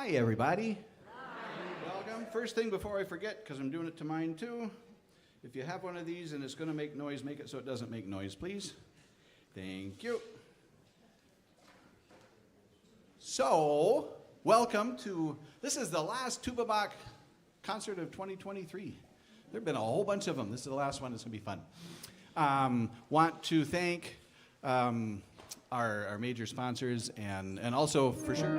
Hi, everybody. Hi. Welcome. First thing before I forget, because I'm doing it to mine too, if you have one of these and it's going to make noise, make it so it doesn't make noise, please. Thank you. So, welcome to, this is the last Tuba Bach concert of 2023. There have been a whole bunch of them. This is the last one. It's going to be fun. Want to thank our major sponsors and also, for sure,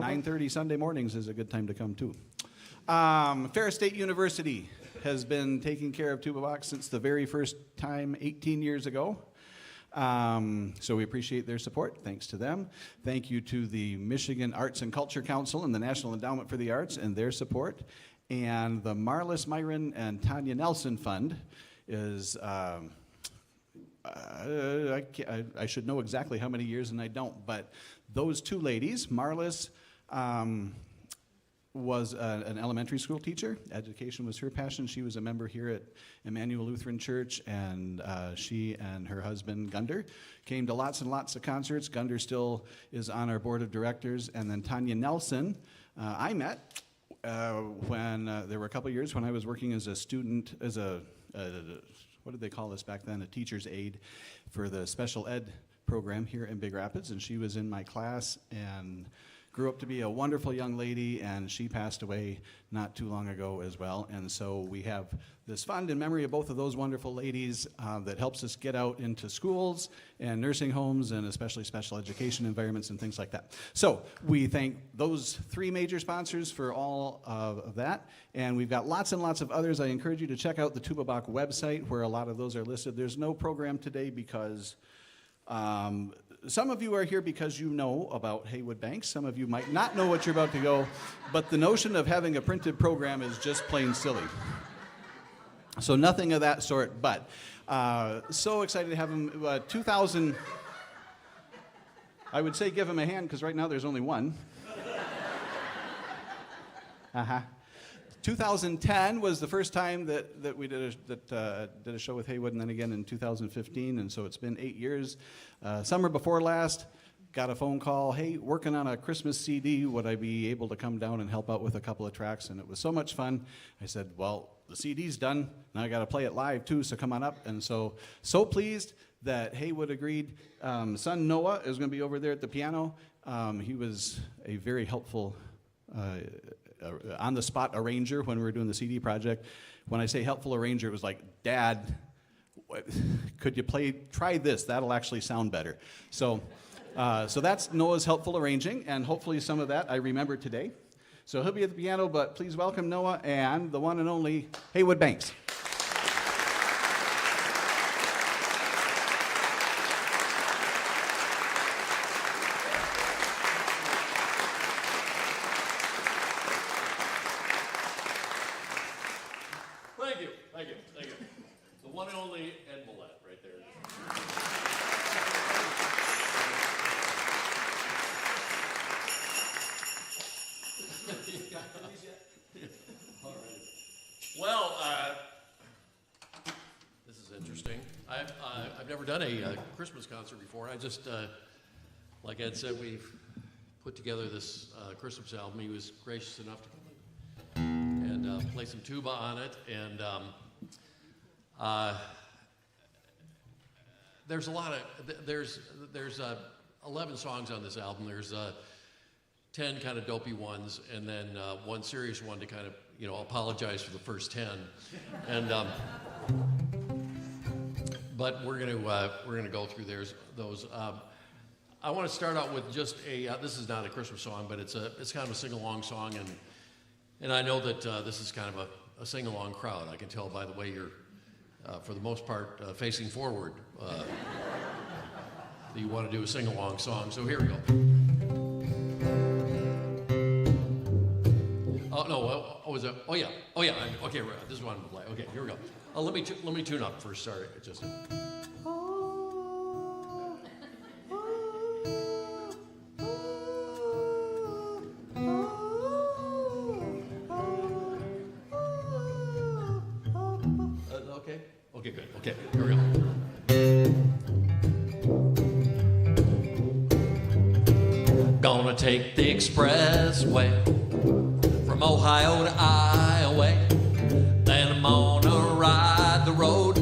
9:30 Sunday mornings is a good time to come too. Ferris State University has been taking care of Tuba Bach since the very first time 18 years ago. So we appreciate their support. Thanks to them. Thank you to the Michigan Arts and Culture Council and the National Endowment for the Arts and their support. And the Marlis Myron and Tanya Nelson Fund is, I should know exactly how many years and I don't, but those two ladies, Marlis was an elementary school teacher. Education was her passion. She was a member here at Emmanuel Lutheran Church, and she and her husband, Gunder, came to lots and lots of concerts. Gunder still is on our board of directors. And then Tanya Nelson, I met when there were a couple years when I was working as a student, as a what did they call this back then? A teacher's aide for the special ed program here in Big Rapids, and she was in my class and grew up to be a wonderful young lady, and she passed away not too long ago as well. And so we have this fund in memory of both of those wonderful ladies that helps us get out into schools and nursing homes and especially special education environments and things like that. So we thank those three major sponsors for all of that. And we've got lots and lots of others. I encourage you to check out the Tuba Bach website where a lot of those are listed. There's no program today because some of you are here because you know about Heywood Banks. Some of you might not know what you're about to go, but the notion of having a printed program is just plain silly. So nothing of that sort, but so excited to have him. 2000, I would say give him a hand because right now there's only one. 2010 was the first time that we did a show with Heywood, and then again in 2015, and so it's been 8 years. Summer before last, got a phone call, hey, working on a Christmas CD, would I be able to come down and help out with a couple of tracks? And it was so much fun. I said, well, the CD's done, now I got to play it live too, so come on up. And so pleased that Heywood agreed. Son Noah is going to be over there at the piano. He was a very helpful on-the-spot arranger when we were doing the CD project. When I say helpful arranger, it was like, Dad, could you try this? That'll actually sound better. So that's Noah's helpful arranging, and hopefully some of that I remember today. So he'll be at the piano, but please welcome Noah and the one and only Heywood Banks. Thank you. The one and only Mallett right there. All right. Well, this is interesting. I've never done a Christmas concert before. I just, like Ed said, we've put together this Christmas album. He was gracious enough to come in and play some tuba on it, and there's a lot of there's 11 songs on this album. There's 10 kind of dopey ones, and then one serious one to kind of apologize for the first 10. And but we're gonna go through those. I want to start out with just this is not a Christmas song, but it's kind of a sing-along song, and I know that this is kind of a sing-along crowd. I can tell by the way you're, for the most part, facing forward. That you want to do a sing-along song. So here we go. Oh no! Oh, is that? Oh yeah! Okay, this is what I'm gonna play. Okay, here we go. Let me tune up first. Sorry, just. Gonna take the expressway from Ohio to Iowa. Then I'm gonna ride the road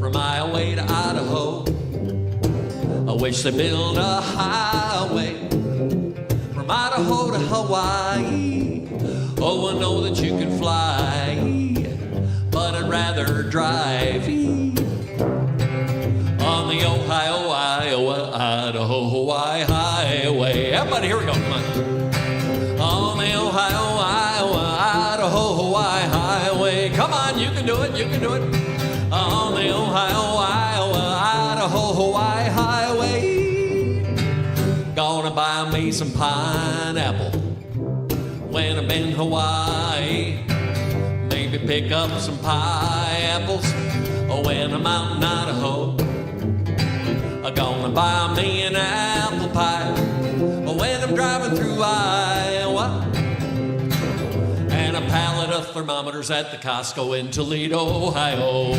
from Iowa to Idaho. I wish they built a highway from Idaho to Hawaii. Oh, I know that you can fly, but I'd rather drive on the Ohio, Iowa, Idaho, Hawaii highway. Everybody, here we go, come on. On the Ohio, Iowa, Idaho, Hawaii highway. Come on, you can do it, you can do it. On the Ohio, Iowa, Idaho, Hawaii highway. Gonna buy me some pineapple when I'm in Hawaii. Maybe pick up some pineapples when I'm out in Idaho. I'm gonna buy me an apple pie when I'm driving through Iowa. And a pallet of thermometers at the Costco in Toledo, Ohio.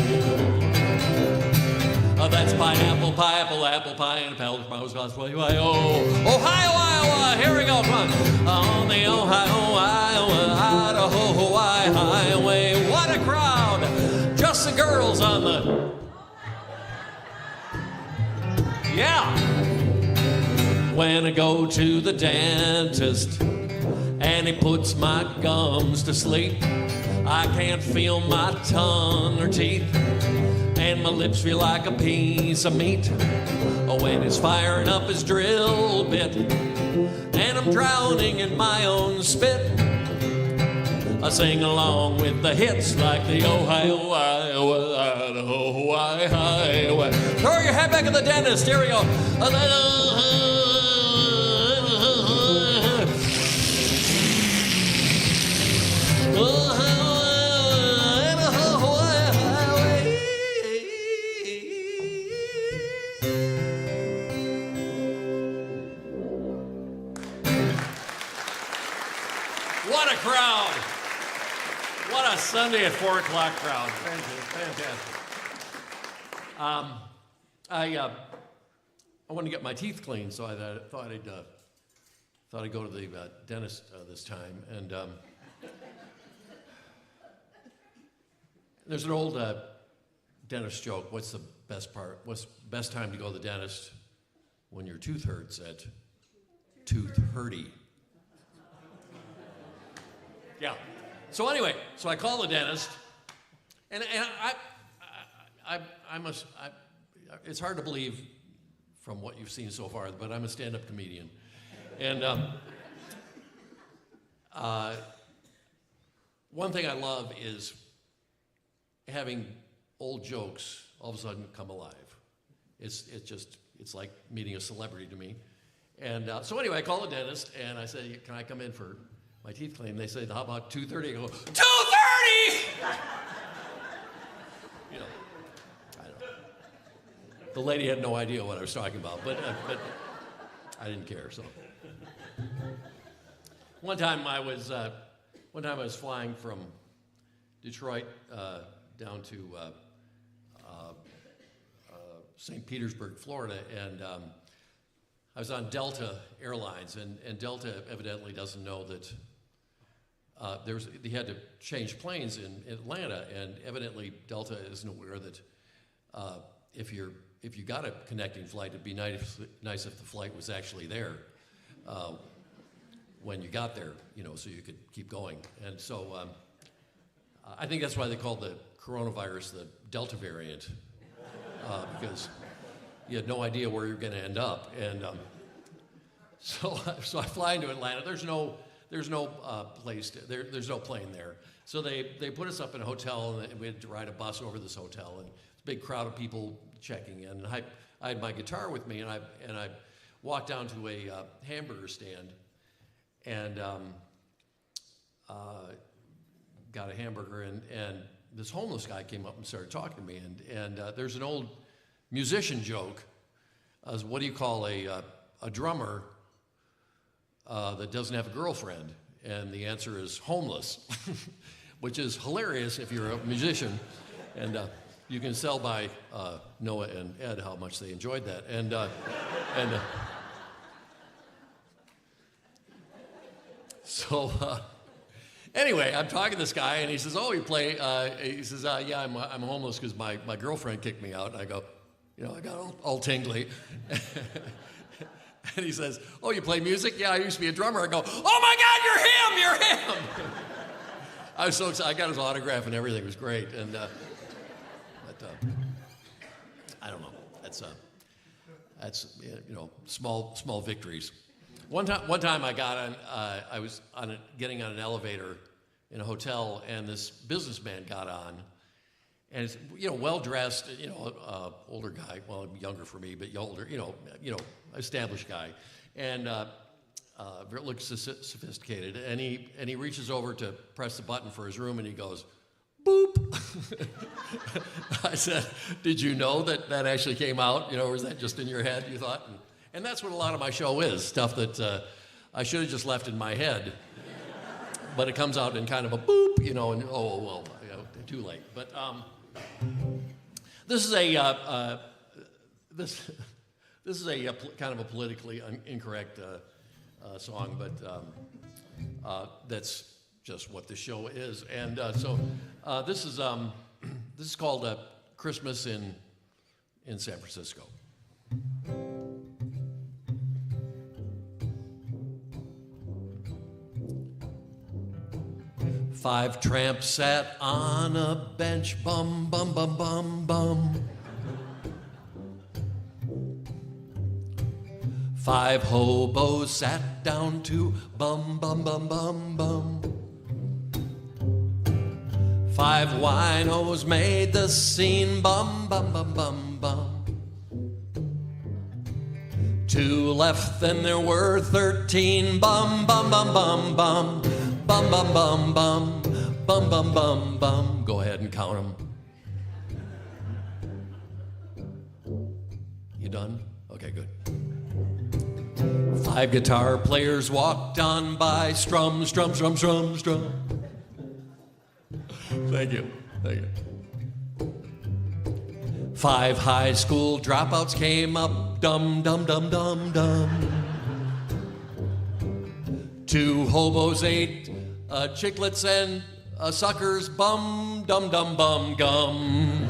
That's pineapple, apple pie, and a pallet of thermometers at Ohio. Ohio, Iowa, here we go, come on. On the Ohio, Iowa, Idaho, Hawaii highway. What a crowd! Just the girls on the... Yeah! When I go to the dentist and he puts my gums to sleep, I can't feel my tongue or teeth, and my lips feel like a piece of meat. When he's firing up his drill bit and I'm drowning in my own spit, I sing along with the hits like the Ohio, Iowa, Idaho, Hawaii highway. Throw your head back at the dentist. Here we go. What a crowd! What a Sunday at 4 o'clock crowd. Fantastic. I wanted to get my teeth cleaned, so I thought I'd go to the dentist this time. And there's an old dentist joke. What's the best part? What's the best time to go to the dentist? When your tooth hurts at tooth hurty. Yeah. So anyway, so I call the dentist, and it's hard to believe from what you've seen so far, but I'm a stand-up comedian, and one thing I love is having old jokes all of a sudden come alive. It's like meeting a celebrity to me, and so anyway, I call the dentist and I say, "Can I come in for my teeth clean?" They said, "How about 2:30?" I go, 2:30! You know, I don't know. The lady had no idea what I was talking about, but I didn't care. So one time I was flying from Detroit down to St. Petersburg, Florida, and I was on Delta Airlines, and Delta evidently doesn't know that they had to change planes in Atlanta, and evidently Delta isn't aware that if you got a connecting flight, it'd be nice if the flight was actually there when you got there, you know, so you could keep going. And so I think that's why they called the coronavirus the Delta variant, because you had no idea where you're going to end up. And so I fly into Atlanta. There's no place. There's no plane there. So they put us up in a hotel, and we had to ride a bus over this hotel, and it's a big crowd of people checking in. And I had my guitar with me, and I walked down to a hamburger stand, and got a hamburger, and this homeless guy came up and started talking to me, and there's an old musician joke. What do you call a drummer that doesn't have a girlfriend? And the answer is homeless, which is hilarious if you're a musician. And you can tell by Noah and Ed how much they enjoyed that. So anyway, I'm talking to this guy, and he says, "Oh, you play?" He says, "Yeah, I'm homeless because my girlfriend kicked me out." And I go, I got all tingly. And he says, "Oh, you play music?" "Yeah, I used to be a drummer." I go, "Oh my God, you're him! I was so excited. I got his autograph and everything. It was great. And but I don't know. That's small victories. One time I was getting on an elevator in a hotel, and this businessman got on, and he's well dressed, older guy, well, younger for me, but older, established guy, and looks sophisticated, and he reaches over to press the button for his room, and he goes, "Boop." I said, "Did you know that actually came out? Or was that just in your head, you thought?" And that's what a lot of my show is, stuff that I should have just left in my head, but it comes out in kind of a boop, and too late. But this is a kind of a politically incorrect song, but that's just what the show is. And so this is called Christmas in San Francisco. 5 tramps sat on a bench, bum, bum, bum, bum, bum. 5 hobos sat down to bum, bum, bum, bum, bum. 5 winos made the scene, bum, bum, bum, bum, bum. 2 left, then there were 13, bum, bum, bum, bum, bum. Bum, bum, bum, bum, bum, bum, bum, bum. Go ahead and count them. You done? Okay, good. 5 guitar players walked on by, strum, strum, strum, strum, strum. Thank you. 5 high school dropouts came up, dum, dum, dum, dum, dum. 2 hobos ate chiclets and suckers, bum, dum, dum, bum, gum.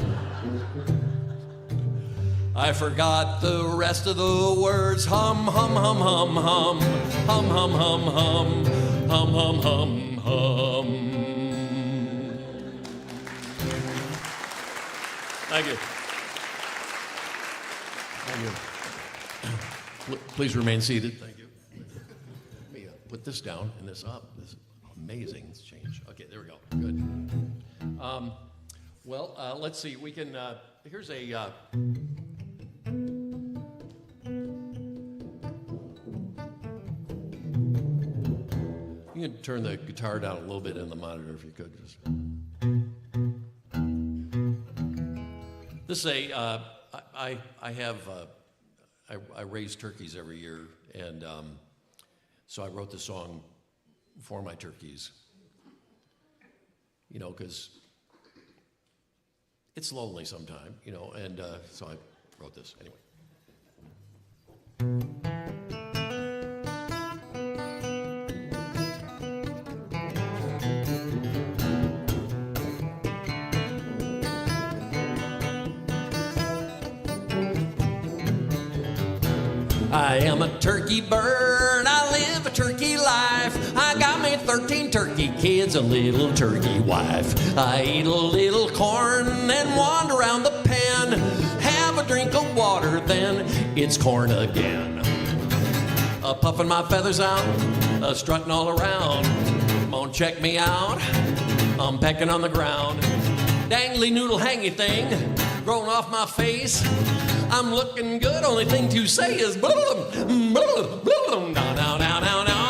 I forgot the rest of the words, hum, hum, hum, hum, hum, hum, hum, hum, hum, hum, hum, hum, hum. Thank you. Thank you. Please remain seated. Thank you. Let me put this down and this up. This is amazing. It's changed. Okay, there we go. Good. Let's see. We can. Here's a. You can turn the guitar down a little bit in the monitor if you could. Just. This is a. I raise turkeys every year, and so I wrote this song for my turkeys. Because it's lonely sometime, and so I wrote this anyway. I am a turkey bird, I live a turkey life. I got me 13 turkey kids, a little turkey wife. I eat a little corn and wander around the pen. Have a drink of water, then it's corn again. Puffing my feathers out, strutting all around. Won't check me out, I'm pecking on the ground. Dangly noodle hangy thing, growing off my face. I'm looking good, only thing to say is blah, blah, blah, blah, blah, now, now, now, now, now.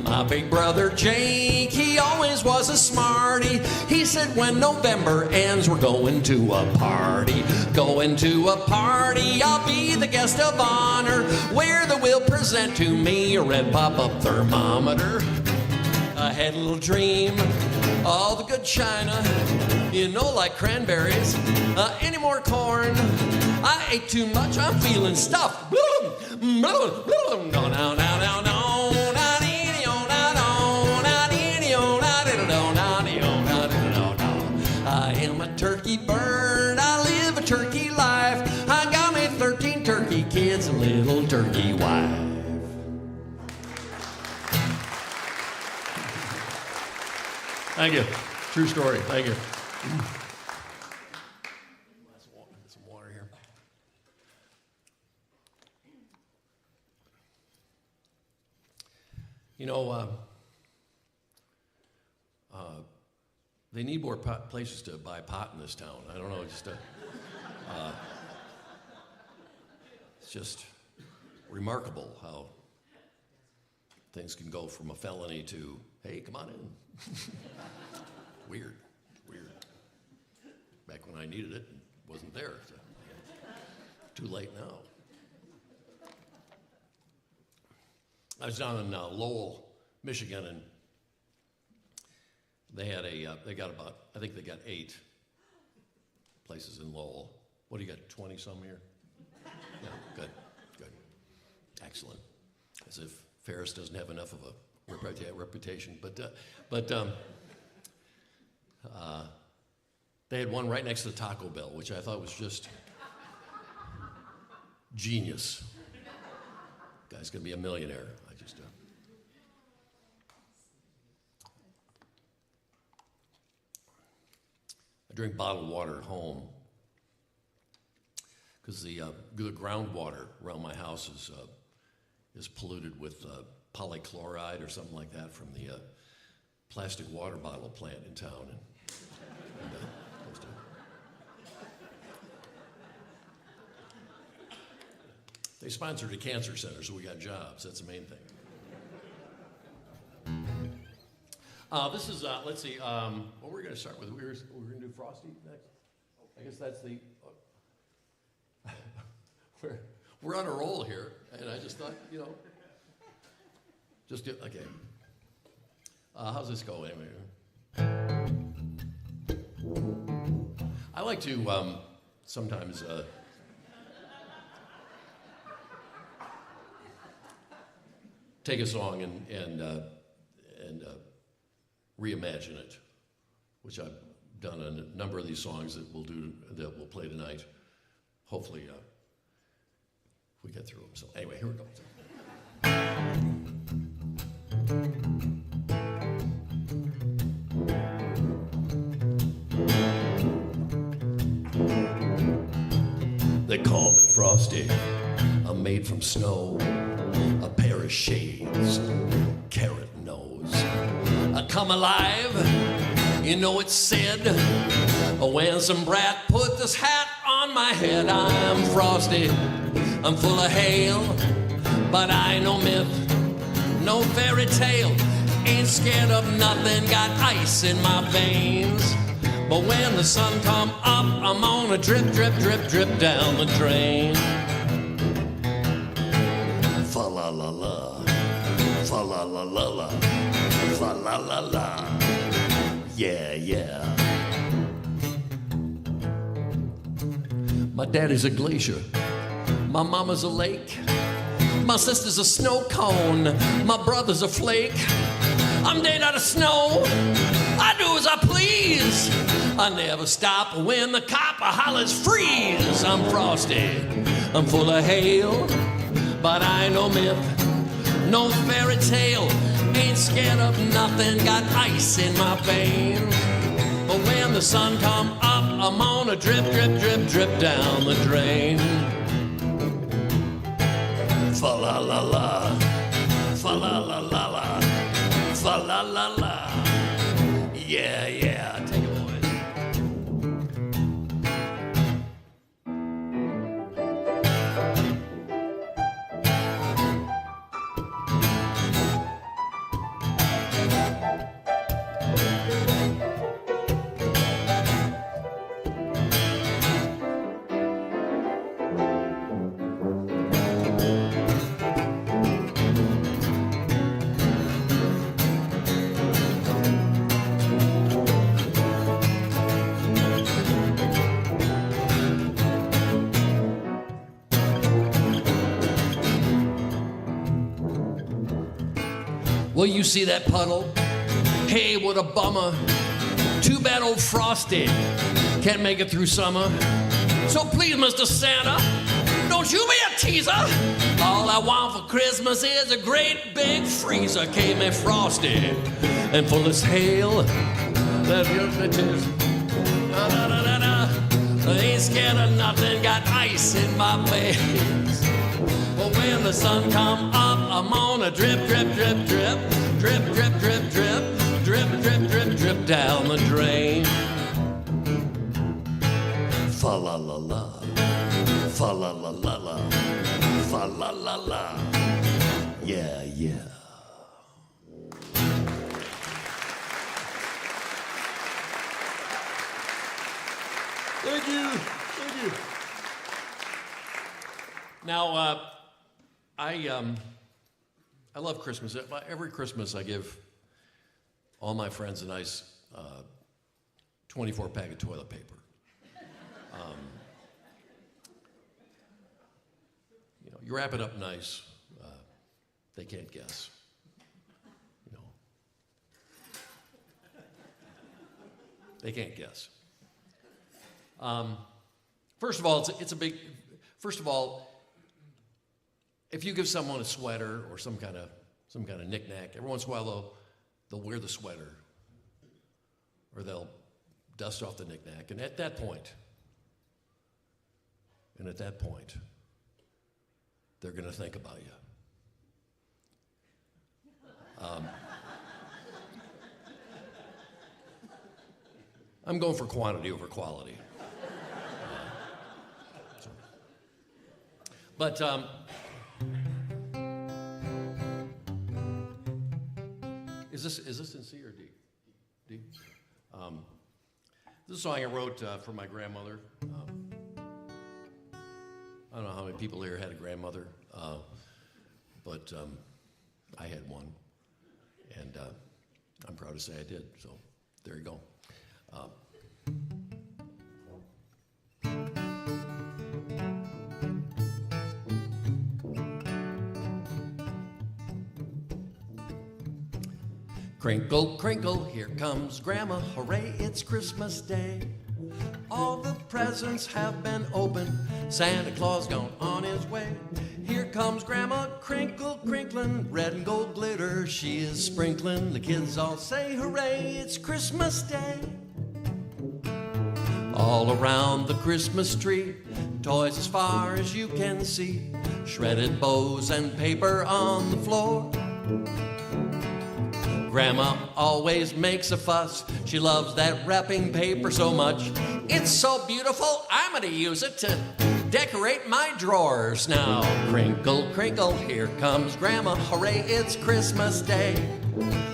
My big brother Jake, he always was a smarty. He said when November ends, we're going to a party. Going to a party, I'll be the guest of honor, where they will present to me a red pop-up thermometer. I had a little dream, all the good china, you know, like cranberries. Any more corn? I ate too much, I'm feeling stuffed. No, no, no, no, no. I am a turkey bird, I live a turkey life. I got me 13 turkey kids, a little turkey wife. Thank you. True story. Thank you. Some water here. You know, they need more places to buy pot in this town. I don't know, it's just remarkable how things can go from a felony to, hey, come on in. Weird. Back when I needed it, it wasn't there. So too late now. I was down in Lowell, Michigan, and they got about, I think they got 8 places in Lowell. What do you got, 20 some here? Yeah, good. Excellent. As if Ferris doesn't have enough of a reputation. But they had one right next to the Taco Bell, which I thought was just genius. Guy's gonna be a millionaire. I drink bottled water at home because the groundwater around my house is polluted with polychloride or something like that from the plastic water bottle plant in town. They sponsored a cancer center, so we got jobs. That's the main thing. This is, let's see, what we're going to start with. We're going to do Frosty next. I guess that's the, we're on a roll here, and I just thought, you know, just do, okay. How's this go anyway? I like to sometimes take a song and reimagine it, which I've done on a number of these songs that we'll play tonight. Hopefully, we get through them. So anyway, here we go. They call me Frosty. I'm made from snow, a pair of shades, carrot nose. I come alive, you know it's said, when some brat put this hat on my head. I'm Frosty, I'm full of hail, but I ain't no myth, no fairy tale. Ain't scared of nothing, got ice in my veins. But when the sun come up, I'm on a drip, drip, drip, drip down the drain. Fa-la-la-la, fa-la-la-la-la, fa-la-la-la, yeah, yeah. My daddy's a glacier, my mama's a lake, my sister's a snow cone, my brother's a flake. I'm made out of snow, I do as I please. I never stop when the copper hollers freeze. I'm Frosty, I'm full of hail, but I ain't no myth, no fairy tale. Ain't scared of nothing, got ice in my veins. But when the sun come up, I'm on a drip, drip, drip, drip down the drain. Fa-la-la-la, fa-la-la-la-la, fa-la-la-la, yeah, yeah. Take it, boys. Well, you see that puddle? Hey, what a bummer. Too bad old Frosty can't make it through summer. So please, Mr. Santa, don't you be a teaser. All I want for Christmas is a great big freezer. Came me Frosty and full as hail. That bitches. Ain't scared of nothing, got ice in my face. But when the sun come up, I'm on a drip, drip, drip, drip. Drip, drip, drip, drip. Drip, drip, drip, drip down the drain. Fa la la la. Fa la la la la. Fa la la la. Yeah, yeah. Thank you. Thank you. Now, I love Christmas. Every Christmas I give all my friends a nice 24-pack of toilet paper. You know, you wrap it up nice. They can't guess. You know, they can't guess. First of all, it's a big. First of all, if you give someone a sweater or some kind of knick-knack, every once in a while they'll wear the sweater, or they'll dust off the knick-knack, and at that point, they're going to think about you. I'm going for quantity over quality. But is this in C or D? D. This is a song I wrote for my grandmother. I don't know how many people here had a grandmother, but I had one, and I'm proud to say I did. So there you go. Crinkle, crinkle, here comes Grandma, hooray, it's Christmas Day. All the presents have been opened, Santa Claus gone on his way. Here comes Grandma, crinkle, crinkling, red and gold glitter she is sprinkling. The kids all say hooray, it's Christmas Day. All around the Christmas tree, toys as far as you can see, shredded bows and paper on the floor. Grandma always makes a fuss. She loves that wrapping paper so much. It's so beautiful, I'm gonna use it to decorate my drawers now. Crinkle, crinkle, here comes Grandma, hooray, it's Christmas Day.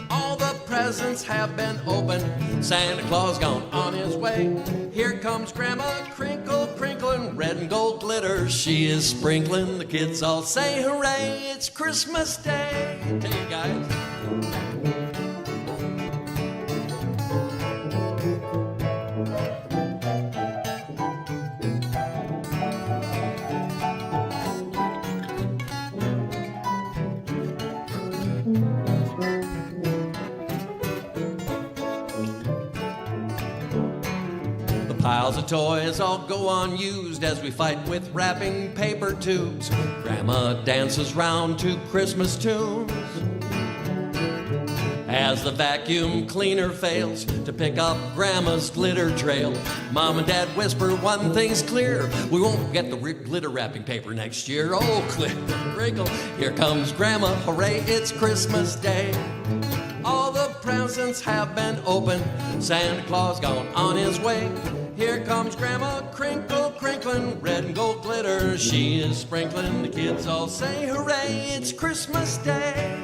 All the presents have been opened, Santa Claus gone on his way. Here comes Grandma, crinkle, crinkling, red and gold glitter she is sprinkling. The kids all say hooray, it's Christmas Day. To you guys. Piles of toys all go unused as we fight with wrapping paper tubes. Grandma dances round to Christmas tunes. As the vacuum cleaner fails to pick up Grandma's glitter trail, Mom and Dad whisper one thing's clear, we won't get the glitter wrapping paper next year. Oh, crinkle, here comes Grandma, hooray, it's Christmas Day. All the presents have been opened, Santa Claus gone on his way. Here comes Grandma, crinkle, crinkling, red and gold glitter she is sprinkling. The kids all say hooray, it's Christmas Day.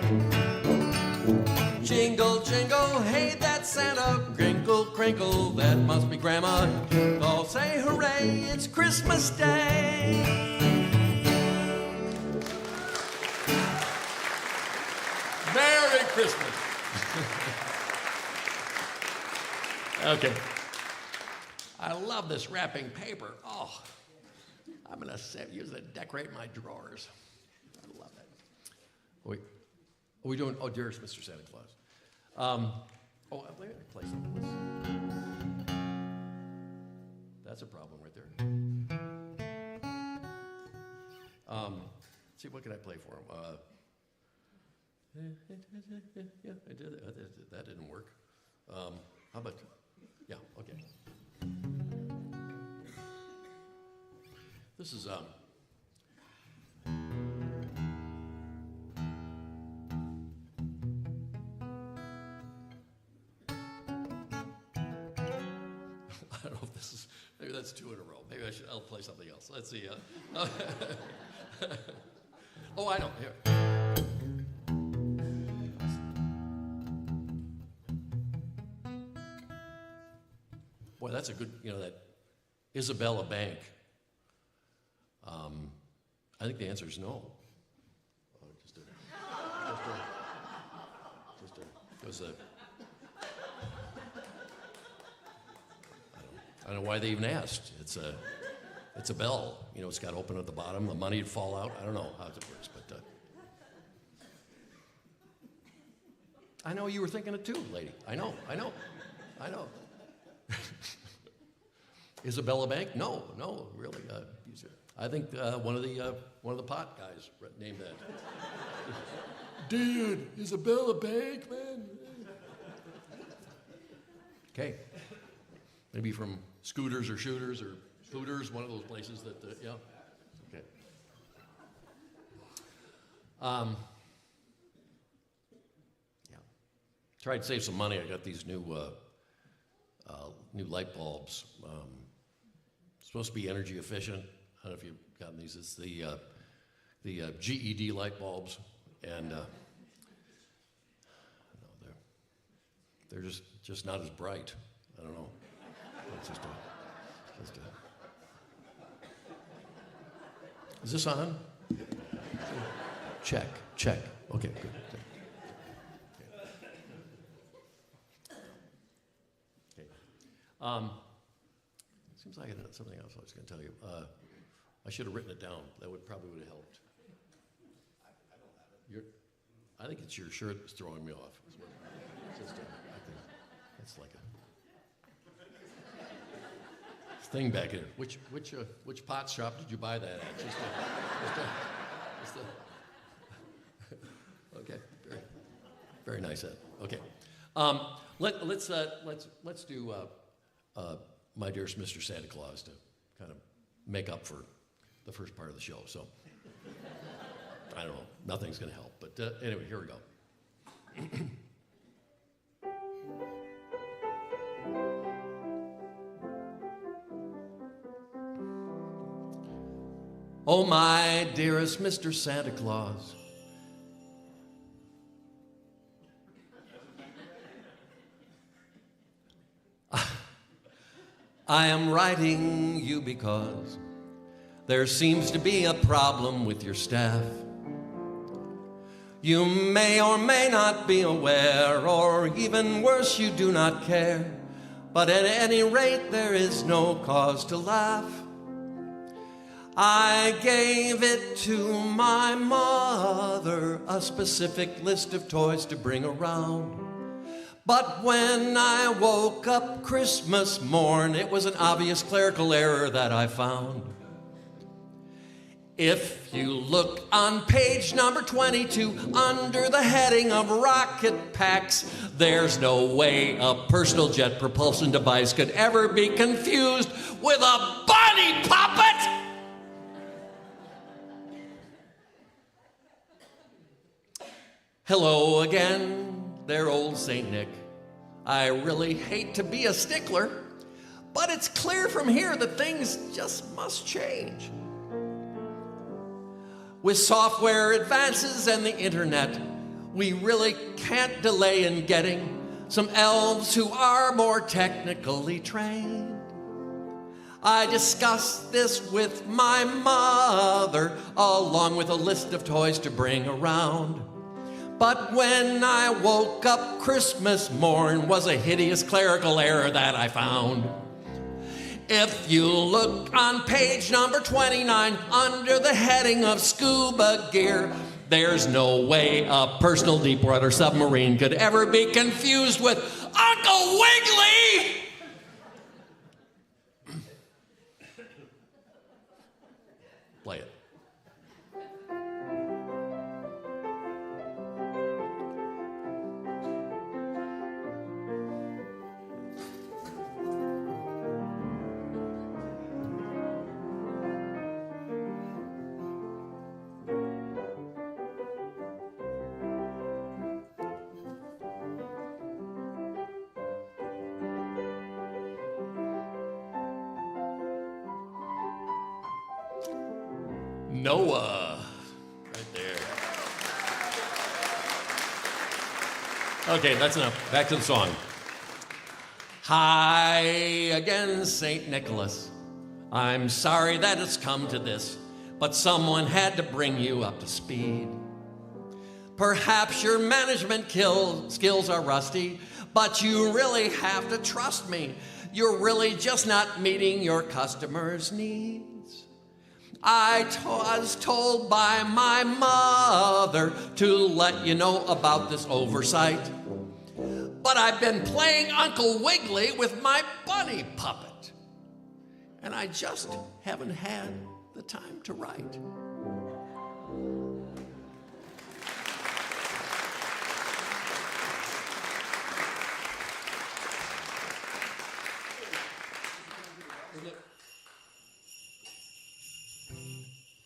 Jingle, jingle, hey, that's Santa. Crinkle, crinkle, that must be Grandma. All say hooray, it's Christmas Day. Merry Christmas. Okay. I love this wrapping paper. Oh, I'm going to use it to decorate my drawers. I love it. Wait. Are we doing, dearest Mr. Santa Claus. I'm going to play something. That's a problem right there. See, what can I play for him? Yeah, I did. That didn't work. How about, yeah, okay. This is, I don't know if this is, maybe that's two in a row. Maybe I'll play something else. Let's see. Oh, I know. Here. Boy, that's a good, that Isabella Bank. I think the answer is no. I don't know why they even asked. It's a bell. It's got to open at the bottom. The money would fall out. I don't know how it works, but I know you were thinking it too, lady. I know. Isabella Bank? No, really. I think one of the pot guys named that. Dude, Isabella Bank, man. Okay. Maybe from Scooters or Shooters or Hooters, one of those places that, yeah. Okay. Yeah. Tried to save some money. I got these new light bulbs. Supposed to be energy efficient. I don't know if you've gotten these. It's the GED light bulbs, and they're just not as bright. I don't know. It's just a. Is this on? Check. Okay, good. Okay. Seems like something else I was going to tell you. I should have written it down. That probably would have helped. I don't have it. I think it's your shirt that's throwing me off. It's just it's like a thing back here. Which pot shop did you buy that at? Okay, very nice. Okay, let's do My Dearest Mr. Santa Claus to kind of make up for the first part of the show. So I don't know, nothing's going to help. But anyway, here we go. Oh, my dearest Mr. Santa Claus. I am writing you because there seems to be a problem with your staff. You may or may not be aware, or even worse, you do not care. But at any rate, there is no cause to laugh. I gave it to my mother, a specific list of toys to bring around. But when I woke up Christmas morn, it was an obvious clerical error that I found. If you look on page number 22, under the heading of rocket packs, there's no way a personal jet propulsion device could ever be confused with a bunny puppet! Hello again, there, old Saint Nick. I really hate to be a stickler, but it's clear from here that things just must change. With software advances and the internet, we really can't delay in getting some elves who are more technically trained. I discussed this with my mother, along with a list of toys to bring around. But when I woke up Christmas morn was a hideous clerical error that I found. If you look on page number 29, under the heading of scuba gear, There's no way a personal deep water submarine could ever be confused with Uncle Wiggily! Play it. Noah, right there. Okay, that's enough. Back to the song. Hi again, St. Nicholas. I'm sorry that it's come to this, but someone had to bring you up to speed. Perhaps your management skills are rusty, but you really have to trust me. You're really just not meeting your customers' needs. I was told by my mother to let you know about this oversight. But I've been playing Uncle Wiggily with my bunny puppet. And I just haven't had the time to write.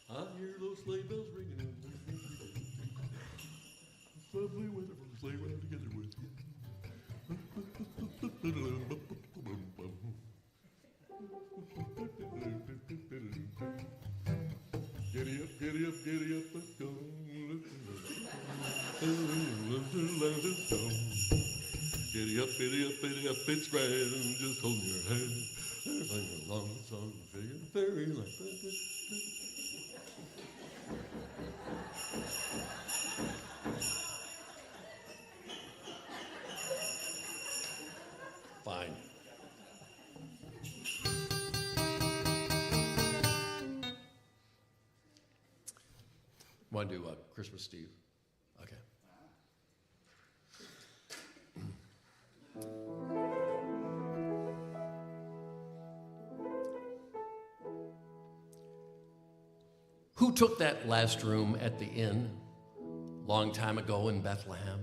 I hear those sleigh bells ringing. Lovely weather for the sleigh ride together with you. Giddy up, giddy up, giddy up, let's go. Giddy up, it's grand, just hold your hand. Sing along the song, very like that. Fine. Want to do Christmas Steve? Okay. Who took that last room at the inn long time ago in Bethlehem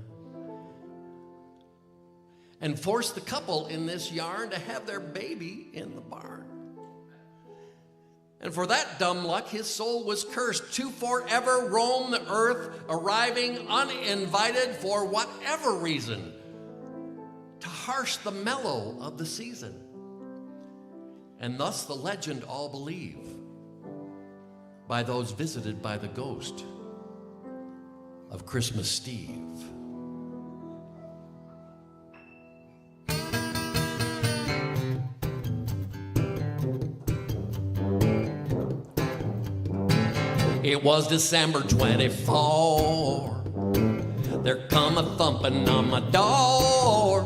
and forced the couple in this yarn to have their baby in the barn? And for that dumb luck, his soul was cursed to forever roam the earth, arriving uninvited for whatever reason, to harsh the mellow of the season. And thus the legend all believe, by those visited by the ghost of Christmas Steve. It was December 24. There come a thumping on my door.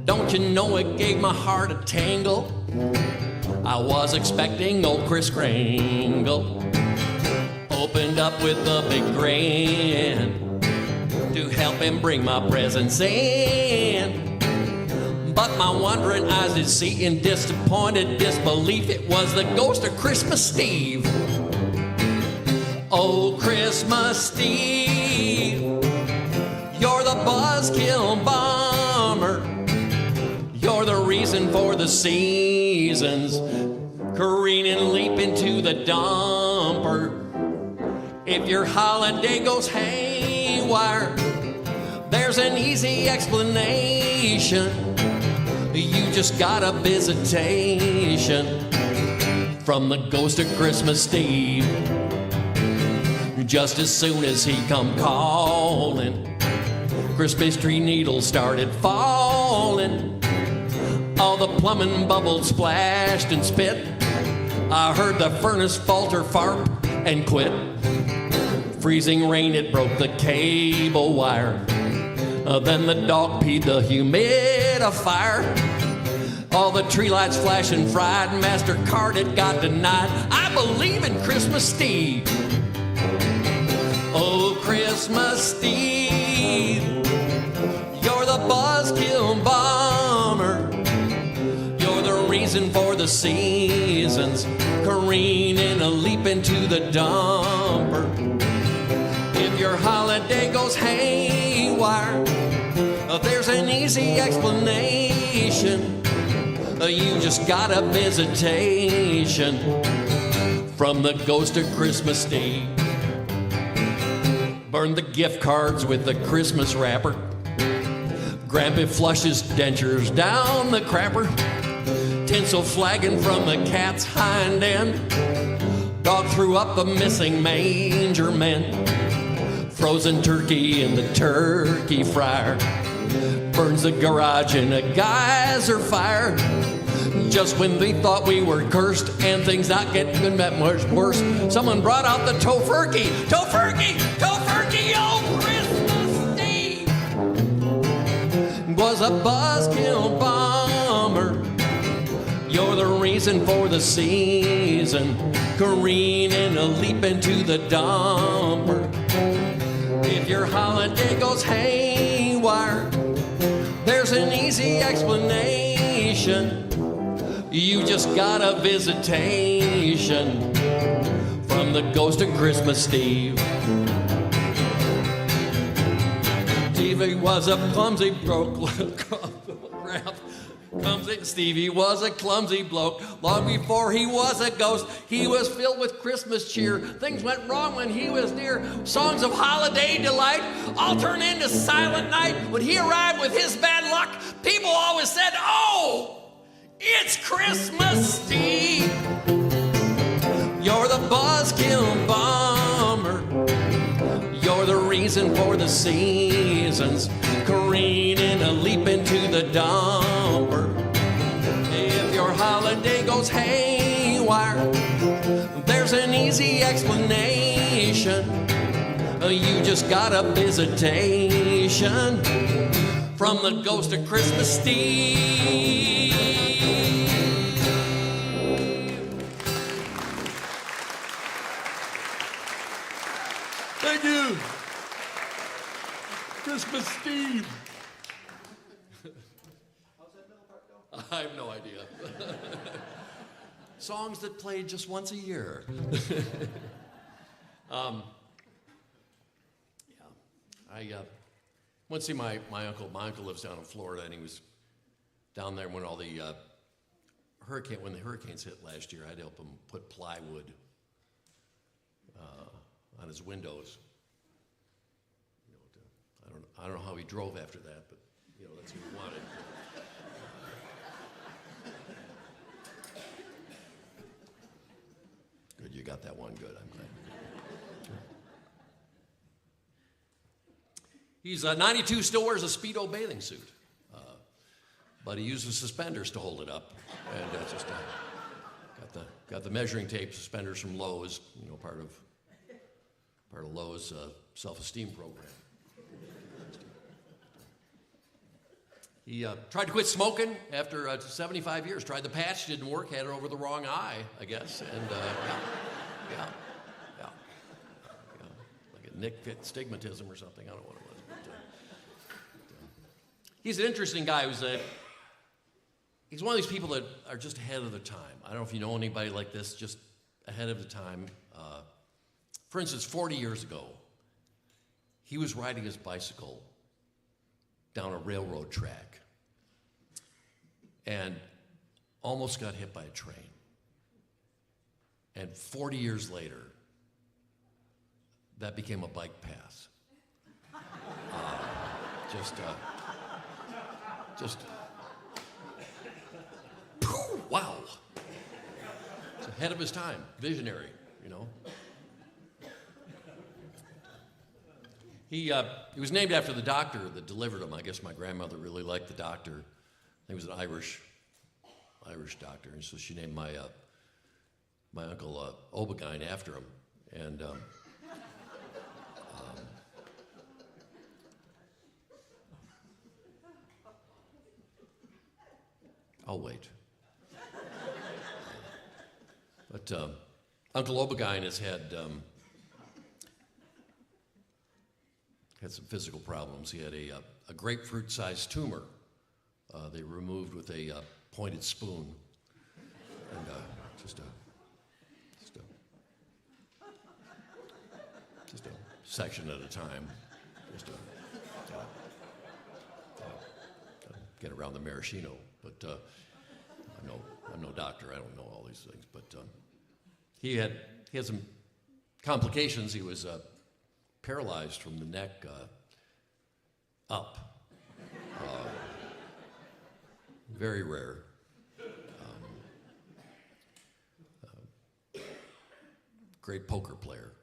Don't you know it gave my heart a tangle? I was expecting old Kris Kringle. Opened up with a big grin to help him bring my presents in. But my wondering eyes did see in disappointed disbelief it was the ghost of Christmas Steve. Oh, Christmas Steve, you're the buzzkill bomber. You're the reason for the seasons careen and leap into the dumper. If your holiday goes haywire, there's an easy explanation. You just got a visitation from the ghost of Christmas Steve. Just as soon as he come calling, Christmas tree needles started falling. All the plumbing bubbles splashed and spit. I heard the furnace falter, farp, and quit. Freezing rain, it broke the cable wire. Then the dog peed the humidifier. All the tree lights flashing fried. MasterCard, it got denied. I believe in Christmas Steve. Oh, Christmas Eve, you're the buzzkill bomber. You're the reason for the seasons, careening a leap into the dumper. If your holiday goes haywire, there's an easy explanation. You just got a visitation from the ghost of Christmas Eve. Burn the gift cards with the Christmas wrapper. Grandpa flushes dentures down the crapper. Tinsel flagging from the cat's hind end. Dog threw up a missing manger man. Frozen turkey in the turkey fryer. Burns the garage in a geyser fire. Just when we thought we were cursed and things not getting that much worse, someone brought out the tofurkey. Tofurkey! Tofurkey! Oh, Christmas Eve was a buzzkill bomber. You're the reason for the season, careening a leap into the dumper. If your holiday goes haywire, there's an easy explanation. You just got a visitation from the ghost of Christmas Eve. Stevie was a clumsy Stevie was a clumsy bloke. Long before he was a ghost, he was filled with Christmas cheer. Things went wrong when he was near. Songs of holiday delight all turned into silent night. When he arrived with his bad luck, people always said, "Oh, it's Christmas Eve." You're the buzzkill bomber. You're the reason for the seasons, careening a leap into the dumper. If your holiday goes haywire, there's an easy explanation. You just got a visitation from the ghost of Christmas Eve. Thank you. Christmas Eve. How's that middle part go? I have no idea. Songs that played just once a year. I went to see my uncle. My uncle lives down in Florida, and he was down there when all the when the hurricanes hit last year. I had to help him put plywood on his windows. I don't know how he drove after that, but that's what he wanted. Good, you got that one good. I'm glad. He's 92, still wears a Speedo bathing suit, but he uses suspenders to hold it up, and just got the measuring tape suspenders from Lowe's, part of Lowe's self-esteem program. He tried to quit smoking after 75 years. Tried the patch, didn't work, had it over the wrong eye, I guess. And yeah. Like a Nick stigmatism or something. I don't know what it was. But, he's an interesting guy. He's one of these people that are just ahead of their time. I don't know if you know anybody like this, just ahead of the time. For instance, 40 years ago, he was riding his bicycle down a railroad track and almost got hit by a train. And 40 years later, that became a bike path. Wow. It's ahead of his time, visionary, He was named after the doctor that delivered him. I guess my grandmother really liked the doctor. He was an Irish doctor, and so she named my uncle Obagine after him. And I'll wait. But Uncle Obagine has had had some physical problems. He had a grapefruit-sized tumor they removed with a pointed spoon, and just a section at a time, just to get around the maraschino. But I'm no doctor. I don't know all these things. But he had some complications. He was paralyzed from the neck up. Very rare. Great poker player.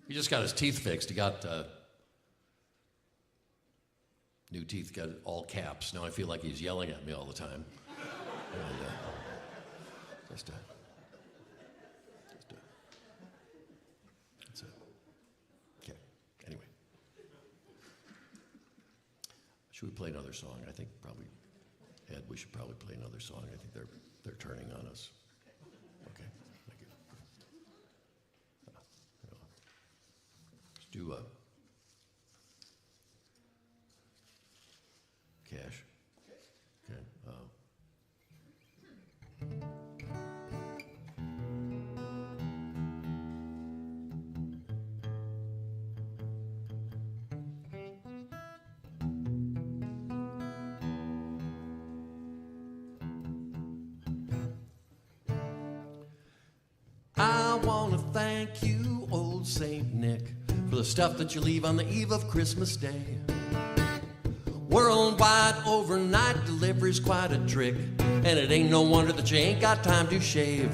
He just got his teeth fixed. He got new teeth, got all caps. Now I feel like he's yelling at me all the time. And, okay. Anyway, should we play another song? I think probably, Ed, we should probably play another song. I think they're turning on us. Okay. Thank you. Let's do Cash. Okay. I want to thank you, old Saint Nick, for the stuff that you leave on the eve of Christmas Day. Worldwide overnight delivery's quite a trick, and it ain't no wonder that you ain't got time to shave.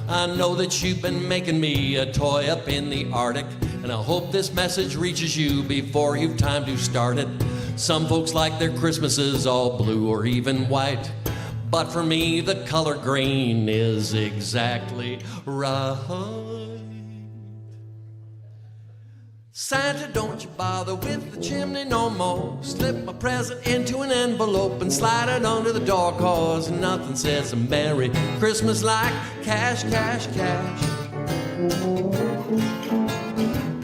I know that you've been making me a toy up in the Arctic, and I hope this message reaches you before you've time to start it. Some folks like their Christmases all blue or even white, but for me the color green is exactly right. Santa, don't you bother with the chimney no more. Slip my present into an envelope and slide it under the door, 'cause nothing says a Merry Christmas like cash, cash, cash.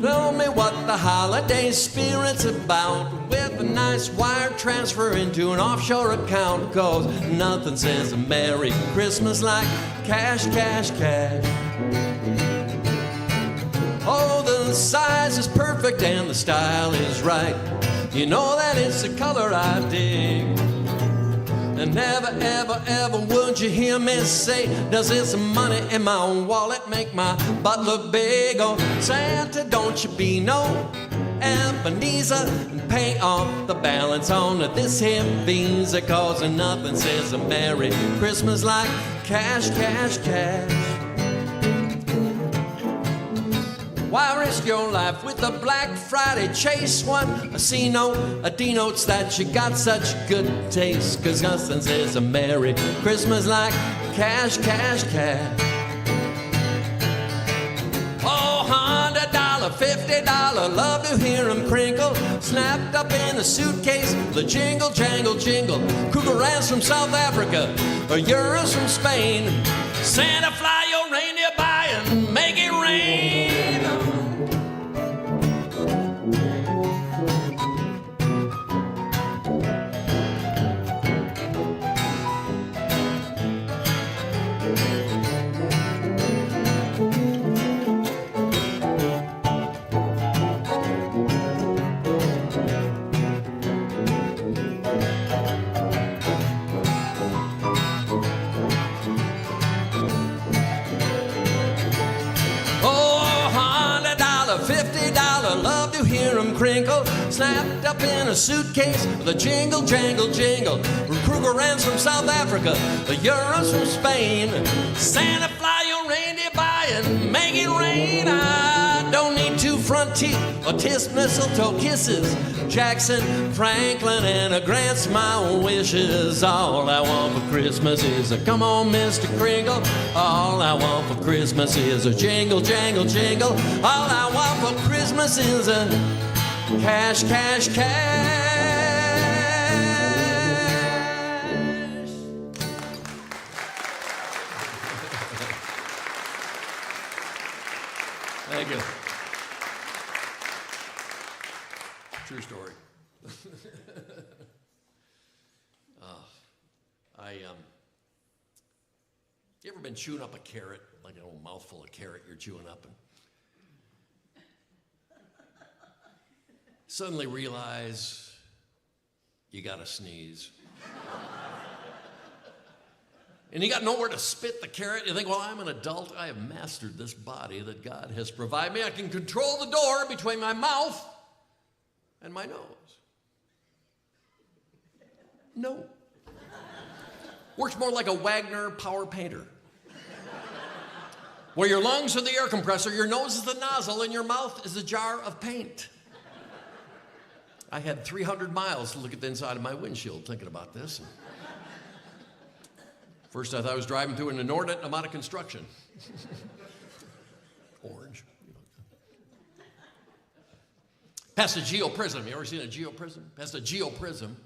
Tell me what the holiday spirit's about, with a nice wire transfer into an offshore account, 'cause nothing says a Merry Christmas like cash, cash, cash. Oh, the size is perfect and the style is right. You know that it's the color I dig. And never, ever, ever would you hear me say, does this money in my wallet make my butt look big? Oh, Santa, don't you be no Ebenezer and pay off the balance on this here Visa, 'cause nothing says a Merry Christmas like cash, cash, cash. Why risk your life with a Black Friday chase? One a C note, a D notes that you got such good taste, 'cause nothing says a Merry Christmas like cash, cash, cash. Oh, $100, $50, love to hear them crinkle, snapped up in a suitcase, the jingle, jangle, jingle. Krugerrands from South Africa, or euros from Spain. Santa, fly your reindeer by and make it rain. Crinkle, snapped up in a suitcase, the jingle, jangle, jingle. Krugerrands from South Africa, the euros from Spain. Santa, fly your reindeer by and make it rain. I don't need two front teeth or tisk mistletoe kisses. Jackson, Franklin, and a grant's my wishes. All I want for Christmas is a come on, Mr. Kringle. All I want for Christmas is a jingle, jangle, jingle. All I want for Christmas is a cash, cash, cash. Thank you. True story. You ever been chewing up a carrot, like an old mouthful of carrot you're chewing up, and suddenly realize you gotta sneeze. And you got nowhere to spit the carrot. You think, well, I'm an adult. I have mastered this body that God has provided me. I can control the door between my mouth and my nose. No. Works more like a Wagner power painter, where your lungs are the air compressor, your nose is the nozzle, and your mouth is a jar of paint. I had 300 miles to look at the inside of my windshield thinking about this. First, I thought I was driving through an inordinate amount of construction. Orange. Past a geoprism. You ever seen a geoprism? Past a geoprism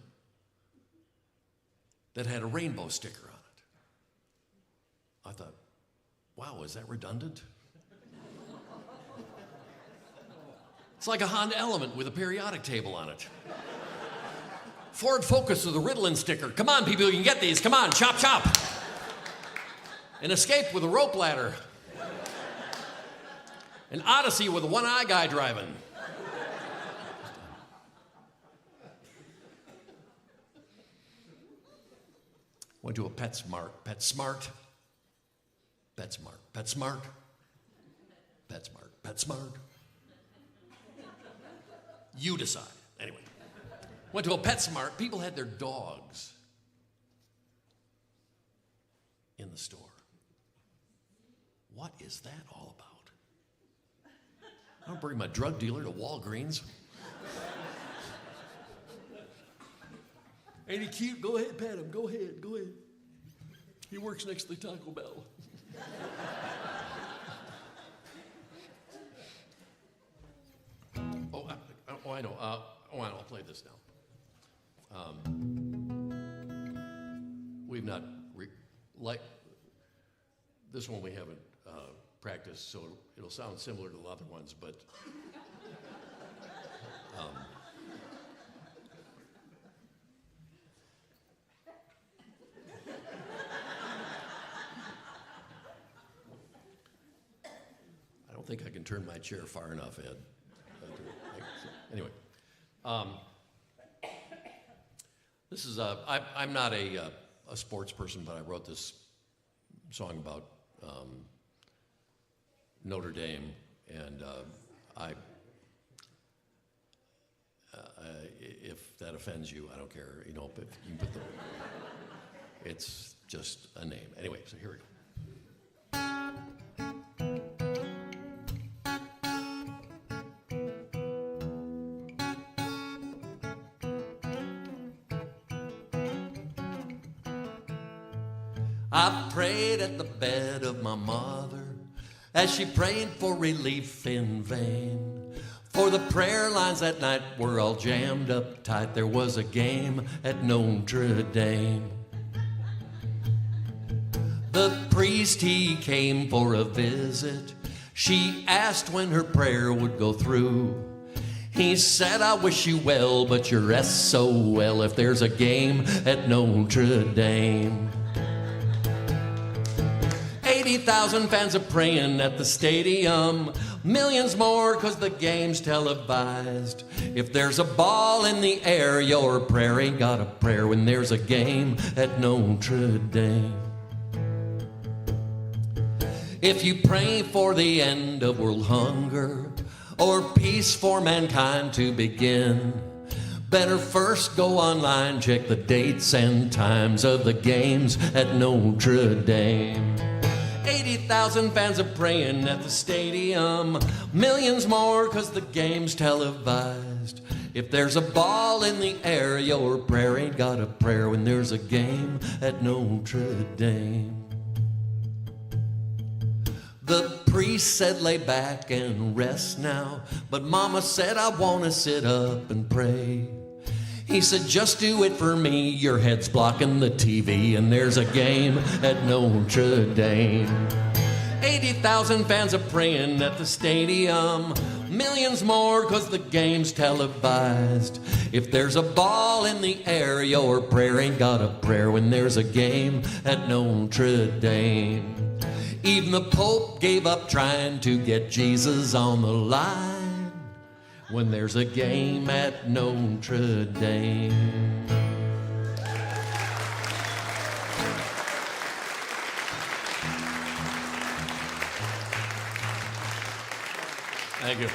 that had a rainbow sticker on it. I thought, wow, is that redundant? It's like a Honda Element with a periodic table on it. Ford Focus with a Ritalin sticker. Come on, people, you can get these. Come on, chop, chop. An Escape with a rope ladder. An Odyssey with a one-eye guy driving. Went to a PetSmart. PetSmart. PetSmart. PetSmart. PetSmart. PetSmart. You decide. Anyway. Went to a PetSmart. People had their dogs in the store. What is that all about? I don't bring my drug dealer to Walgreens. Ain't he cute? Go ahead, pet him. Go ahead, go ahead. He works next to the Taco Bell. I know. I'll play this now. We've not, like, this one we haven't practiced, so it'll sound similar to the other ones, but I don't think I can turn my chair far enough, Ed. Anyway, this is I'm not a sports person, but I wrote this song about Notre Dame, and if that offends you, I don't care. You know, if you put it's just a name. Anyway, so here we go. I prayed at the bed of my mother as she prayed for relief in vain. For the prayer lines that night were all jammed up tight. There was a game at Notre Dame. The priest, he came for a visit. She asked when her prayer would go through. He said, I wish you well, but you're SOL if there's a game at Notre Dame. 80,000 fans are praying at the stadium. Millions more cause the game's televised. If there's a ball in the air, your prayer ain't got a prayer when there's a game at Notre Dame. If you pray for the end of world hunger or peace for mankind to begin, better first go online, check the dates and times of the games at Notre Dame. 80,000 fans are praying at the stadium. Millions more cause the game's televised. If there's a ball in the air, your prayer ain't got a prayer when there's a game at Notre Dame. The priest said lay back and rest now, but mama said I want to sit up and pray. He said, just do it for me, your head's blocking the TV, and there's a game at Notre Dame. 80,000 fans are praying at the stadium. Millions more 'cause the game's televised. If there's a ball in the air, your prayer ain't got a prayer when there's a game at Notre Dame. Even the Pope gave up trying to get Jesus on the line when there's a game at Notre Dame. Thank you.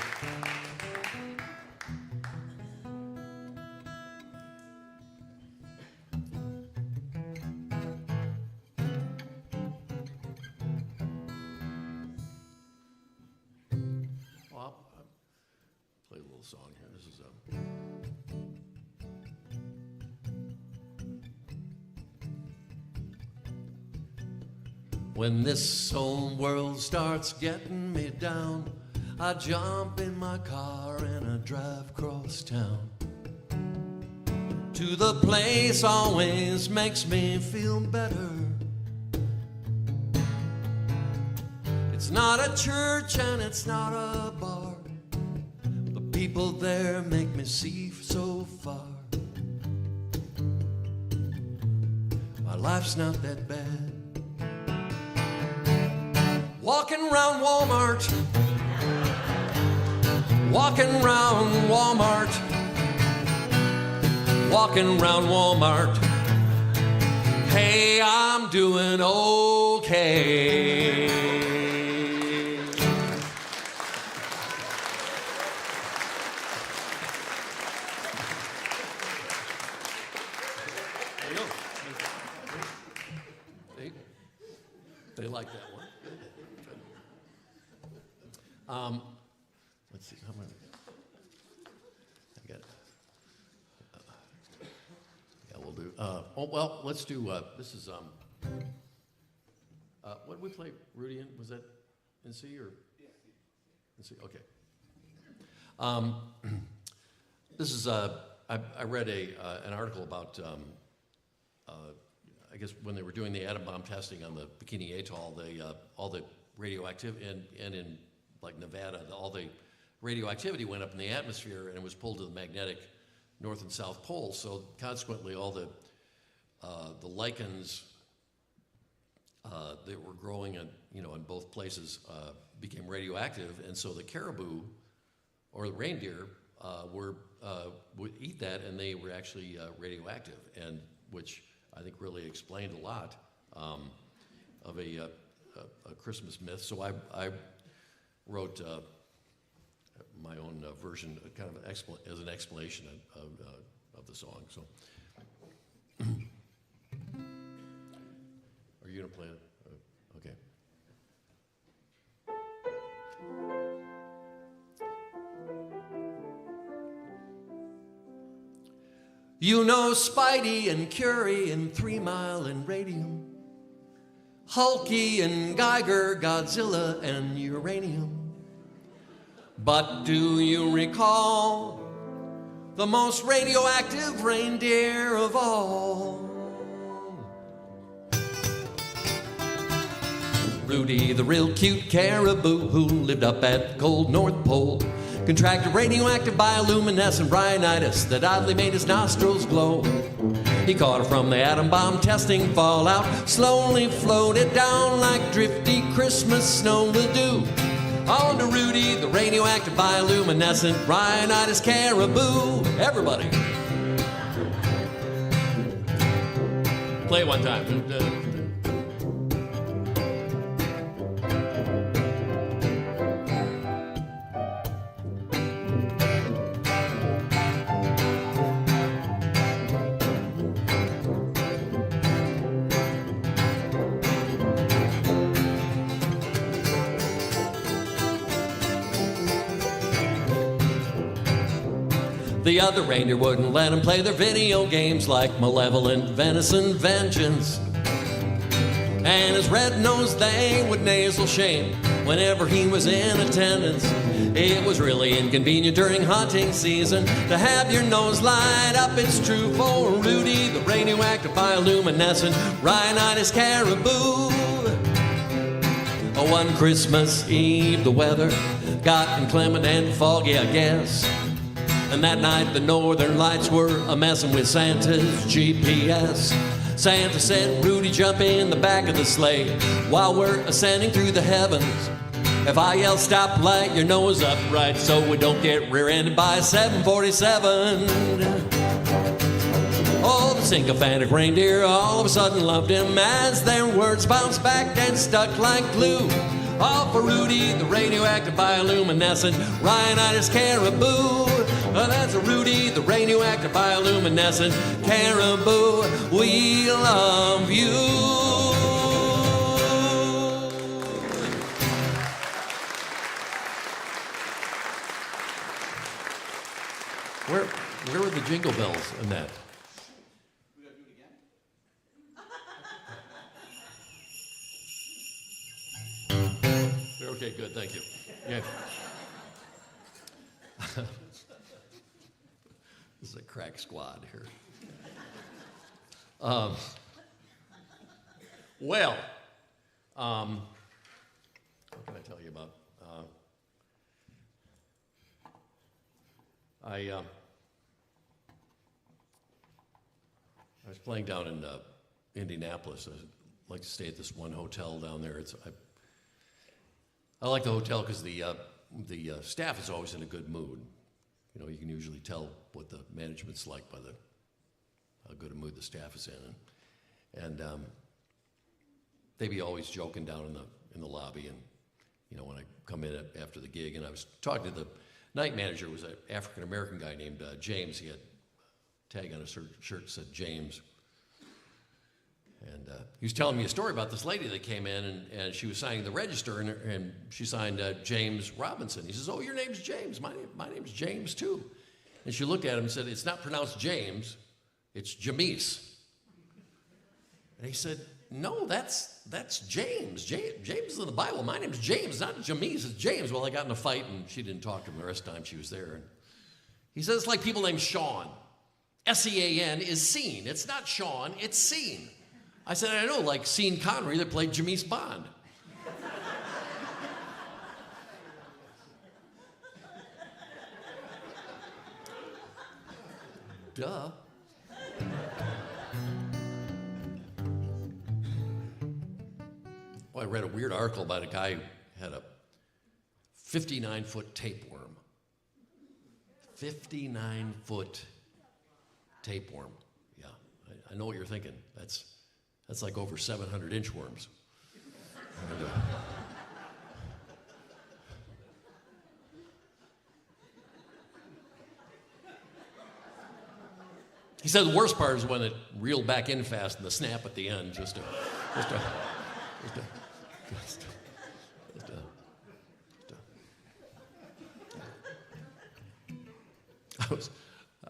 Well, I'll play a little song here. This is When this old world starts getting me down, I jump in my car and I drive across town to the place always makes me feel better. It's not a church and it's not a bar. The people there make me see so far. My life's not that bad. Walking around Walmart, walking around Walmart, walking around Walmart. Hey, I'm doing okay. There you go. They like that one. Let's see. How many? I got. Yeah, we'll do. Well, let's do. This is. What did we play, Rudy? In? Was that in C or? Yeah, in C. Okay. This is. I read an article about. I guess when they were doing the atom bomb testing on the Bikini Atoll, they all the radioactivity and in like Nevada, all the radioactivity went up in the atmosphere and it was pulled to the magnetic north and south poles. So consequently, all the lichens that were growing in both places became radioactive, and so the caribou or the reindeer would eat that, and they were actually radioactive, and which I think really explained a lot of a Christmas myth. So I wrote my own version, kind of as an explanation of the song. So, are you gonna play it? Okay. You know Spidey and Curie and 3 Mile and Radium, Hulky and Geiger, Godzilla and Uranium. But do you recall the most radioactive reindeer of all? Rudy, the real cute caribou who lived up at the cold North Pole, contracted radioactive bioluminescent rhinitis that oddly made his nostrils glow. He caught it from the atom bomb testing fallout, slowly floated down like drifty Christmas snow will do. On to Rudy, the radioactive bioluminescent rhinitis caribou. Everybody. Play it one time. The other reindeer wouldn't let him play their video games like Malevolent Venison Vengeance. And his red-nosed thing would nasal shame whenever he was in attendance. It was really inconvenient during hunting season to have your nose light up. It's true for Rudy, the radioactive bioluminescent rhinitis caribou. One Christmas Eve, the weather got inclement and foggy, I guess. And that night the northern lights were a-messing with Santa's GPS. Santa said, Rudy, jump in the back of the sleigh while we're ascending through the heavens. If I yell stop, light your nose up right so we don't get rear-ended by a 747. Oh, the sycophantic reindeer all of a sudden loved him as their words bounced back and stuck like glue. All for Rudy, the radioactive bioluminescent Rhinitis caribou. That's a Rudy, the radioactive bioluminescent caribou. We love you. Where were the jingle bells in that? We gotta do it again? Okay, good, thank you. Yeah. This is a crack squad here. What can I tell you about? I was playing down in Indianapolis. I like to stay at this one hotel down there. I like the hotel because the staff is always in a good mood. You know, you can usually tell what the management's like by how good a mood the staff is in, and they be always joking down in the lobby. And you know, when I come in after the gig, and I was talking to the night manager, was an African American guy named James. He had a tag on his shirt that said James. And he was telling me a story about this lady that came in, and she was signing the register, and she signed James Robinson. He says, "Oh, your name's James. My name's James too." And she looked at him and said, "It's not pronounced James, it's Jamise." And he said, "No, that's James. James is in the Bible. My name's James, not Jamise. It's James." Well, I got in a fight, and she didn't talk to him the rest of the time she was there. And he says, "It's like people named Sean. S-E-A-N is seen. It's not Sean, it's seen." I said, "I know, like Sean Connery that played Jamise Bond." Duh. Well, I read a weird article about a guy who had a 59-foot tapeworm. 59-foot tapeworm. Yeah, I know what you're thinking. That's like over 700 inchworms. And, he said the worst part is when it reeled back in fast and the snap at the end, I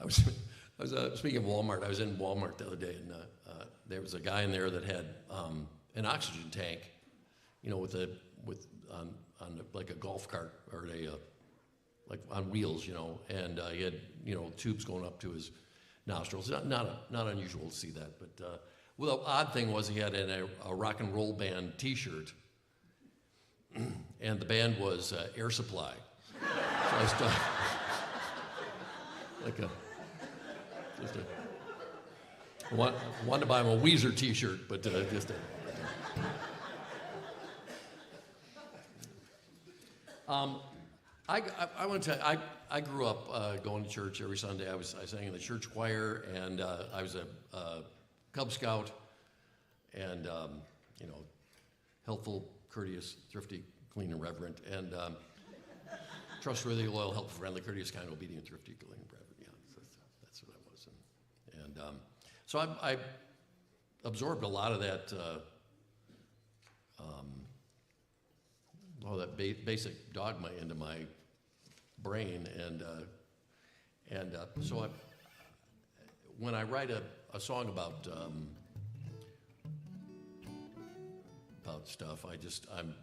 was speaking of Walmart. I was in Walmart the other day, and there was a guy in there that had an oxygen tank, you know, on like a golf cart or like on wheels, you know, and he had, you know, tubes going up to his nostrils. Not unusual to see that, but well, the odd thing was he had a rock and roll band T-shirt, and the band was Air Supply. So I was wanted to buy him a Weezer T-shirt, but just. I want to tell you, I grew up going to church every Sunday. I sang in the church choir, and I was a Cub Scout, and you know, helpful, courteous, thrifty, clean, and reverent, and trustworthy, loyal, helpful, friendly, courteous, kind, obedient, thrifty, clean, and reverent. Yeah, that's what I was, and so I absorbed a lot of that. All that basic dogma into my brain, and so when I write a song about stuff, I'm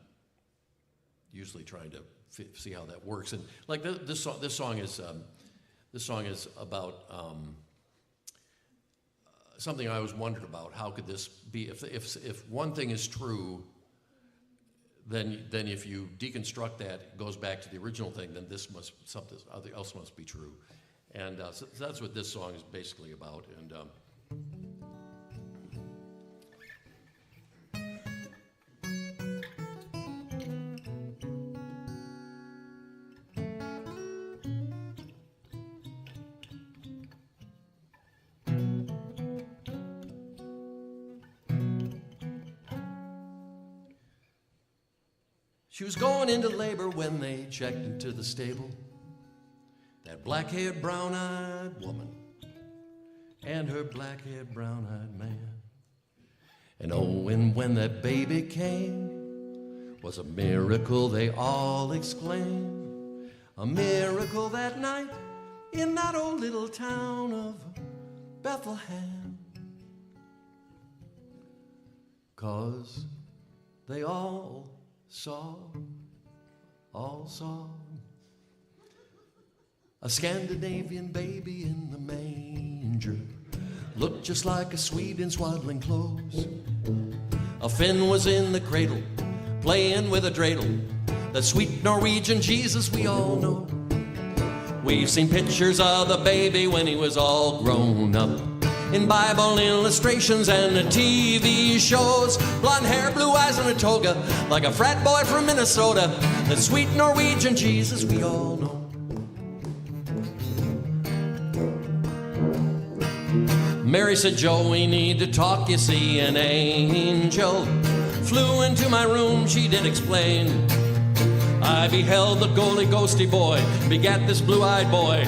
usually trying to see how that works. And like this song is about something I always wondered about. How could this be? If one thing is true, then if you deconstruct that, it goes back to the original thing, then something else must be true. And so that's what this song is basically about. And she was going into labor when they checked into the stable. That black-haired, brown-eyed woman and her black-haired, brown-eyed man. And oh, and when that baby came, was a miracle, they all exclaimed. A miracle that night in that old little town of Bethlehem. 'Cause they all saw a Scandinavian baby in the manger, looked just like a Swede in swaddling clothes. A Finn was in the cradle, playing with a dreidel, that sweet Norwegian Jesus we all know. We've seen pictures of the baby when he was all grown up, in Bible illustrations and the TV shows. Blonde hair, blue eyes, and a toga, like a frat boy from Minnesota, the sweet Norwegian Jesus we all know. Mary said, Joe, we need to talk, you see. An angel flew into my room, she did explain. I beheld the goalie ghosty boy begat this blue-eyed boy.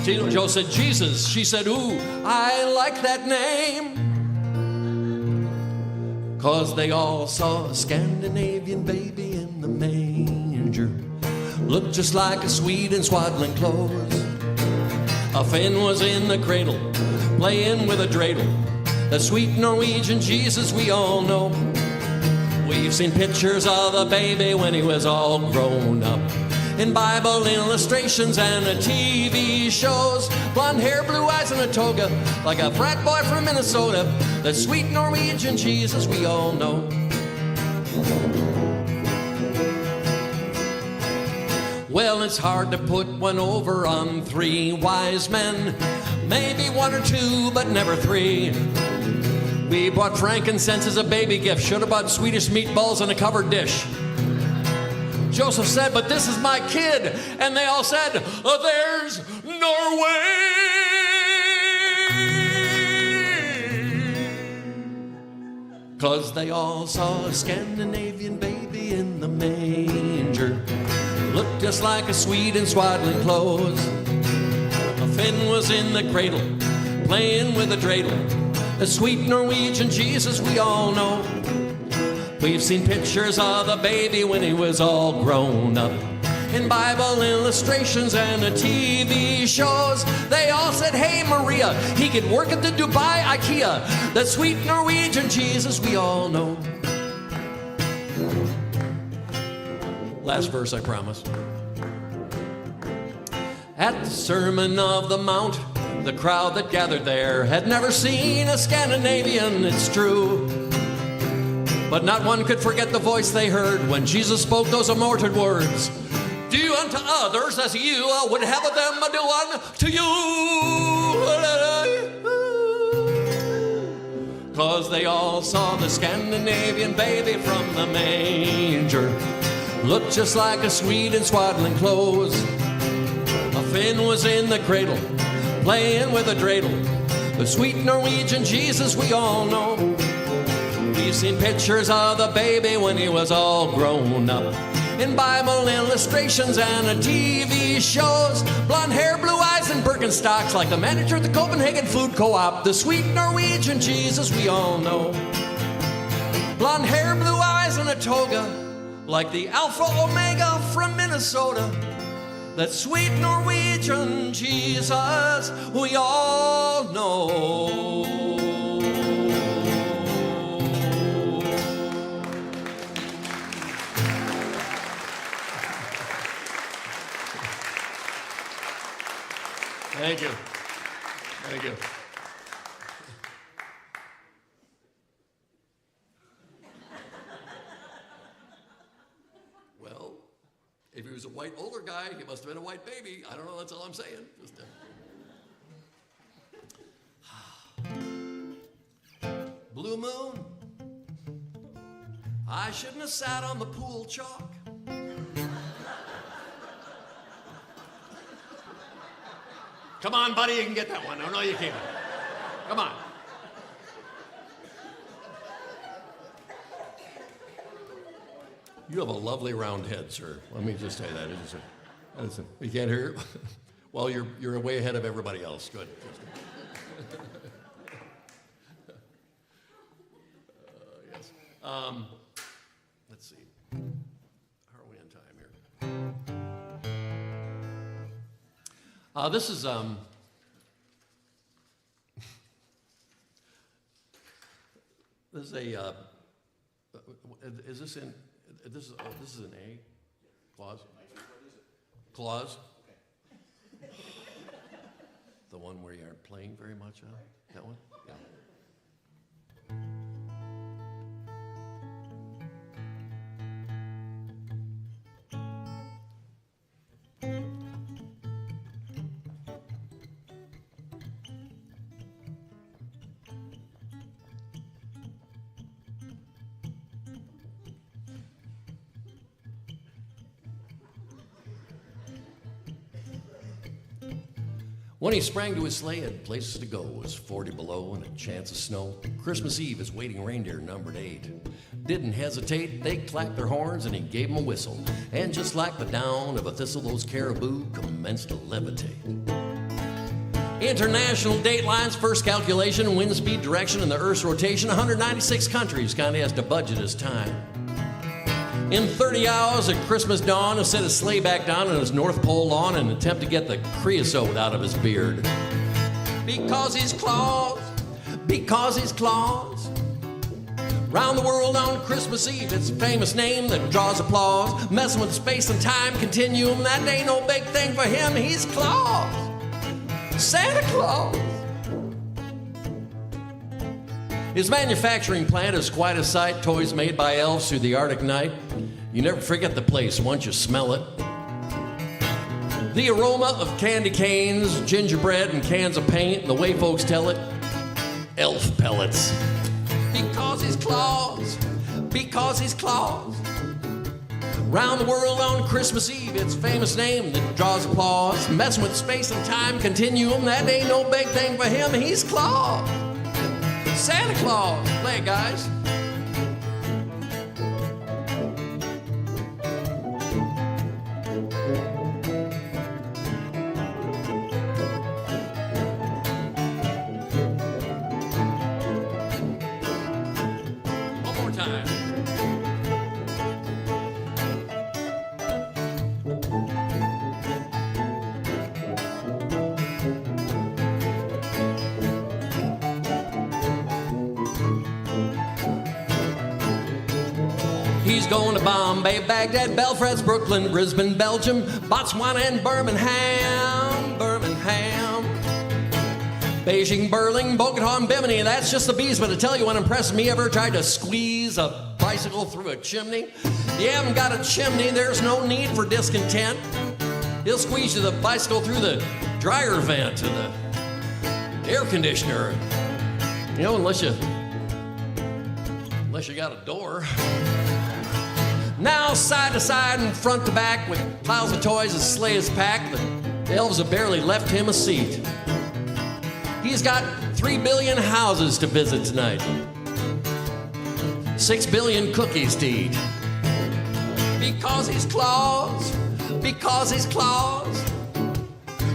Joe said, Jesus. She said, ooh, I like that name. 'Cause they all saw a Scandinavian baby in the manger, looked just like a Swede in swaddling clothes. A Finn was in the cradle, playing with a dreidel, the sweet Norwegian Jesus we all know. We've seen pictures of the baby when he was all grown up, in Bible illustrations and the TV shows. Blonde hair, blue eyes, and a toga, like a frat boy from Minnesota, the sweet Norwegian Jesus we all know. Well, it's hard to put one over on three wise men, maybe one or two, but never three. We bought frankincense as a baby gift, should have bought Swedish meatballs in a covered dish. Joseph said, but this is my kid. And they all said, oh, there's Norway. 'Cause they all saw a Scandinavian baby in the manger, looked just like a Swede in swaddling clothes. A Finn was in the cradle, playing with a dreidel, the sweet Norwegian Jesus we all know. We've seen pictures of the baby when he was all grown up, in Bible illustrations and the TV shows. They all said, hey Maria, he could work at the Dubai IKEA, that sweet Norwegian Jesus we all know. Last verse, I promise. At the Sermon of the Mount, the crowd that gathered there had never seen a Scandinavian, it's true. But not one could forget the voice they heard when Jesus spoke those immortal words. Do unto others as you would have them do unto you. 'Cause they all saw the Scandinavian baby from the manger, looked just like a Swede in swaddling clothes. A Finn was in the cradle, playing with a dreidel, the sweet Norwegian Jesus we all know. We've seen pictures of the baby when he was all grown up, in Bible illustrations and the TV shows. Blonde hair, blue eyes, and Birkenstocks, like the manager at the Copenhagen Food Co-op, the sweet Norwegian Jesus we all know. Blonde hair, blue eyes, and a toga, like the Alpha Omega from Minnesota, that sweet Norwegian Jesus we all know. Thank you. Thank you. was a white older guy. He must have been a white baby. I don't know. That's all I'm saying. Blue moon. I shouldn't have sat on the pool chalk. Come on, buddy, you can get that one. No, you can't. Come on. You have a lovely round head, sir. Let me just tell you that. You can't hear it? Well, you're way ahead of everybody else. Good. Yes. Let's see. How are we on time here? This is this is a is this in this is an A clause? Clause? The one where you aren't playing very much on? That one? Yeah. When he sprang to his sleigh, had places to go, was 40 below and a chance of snow. Christmas Eve, his waiting reindeer numbered 8. Didn't hesitate, they clacked their horns and he gave 'em a whistle. And just like the down of a thistle, those caribou commenced to levitate. International datelines, first calculation, wind speed, direction, and the Earth's rotation. 196 countries, kinda has to budget his time. In 30 hours at Christmas dawn, he'll set his sleigh back down on his North Pole lawn and attempt to get the creosote out of his beard. Because he's Claus, because he's Claus. Round the world on Christmas Eve, it's a famous name that draws applause. Messing with space and time continuum, that ain't no big thing for him. He's Claus, Santa Claus. His manufacturing plant is quite a sight. Toys made by elves through the Arctic night. You never forget the place once you smell it. The aroma of candy canes, gingerbread, and cans of paint, and the way folks tell it, elf pellets. Because he's Claus, because he's Claus. Round the world on Christmas Eve, it's a famous name that draws applause. Messing with space and time continuum, that ain't no big thing for him. He's Claus, Santa Claus. Play it, guys. One more time. He's going to Bombay, Baghdad, Belfast, Brooklyn, Brisbane, Belgium, Botswana, and Birmingham. Beijing, Berlin, Bogota, and Bimini. That's just the bees, but I tell you what impressed me, ever tried to squeeze a bicycle through a chimney? You haven't got a chimney, there's no need for discontent. He'll squeeze you the bicycle through the dryer vent to the air conditioner. You know, unless you got a door. Now side to side and front to back with piles of toys, his sleigh is packed. The elves have barely left him a seat. He's got 3 billion houses to visit tonight, 6 billion cookies to eat. Because he's Claus, because he's Claus.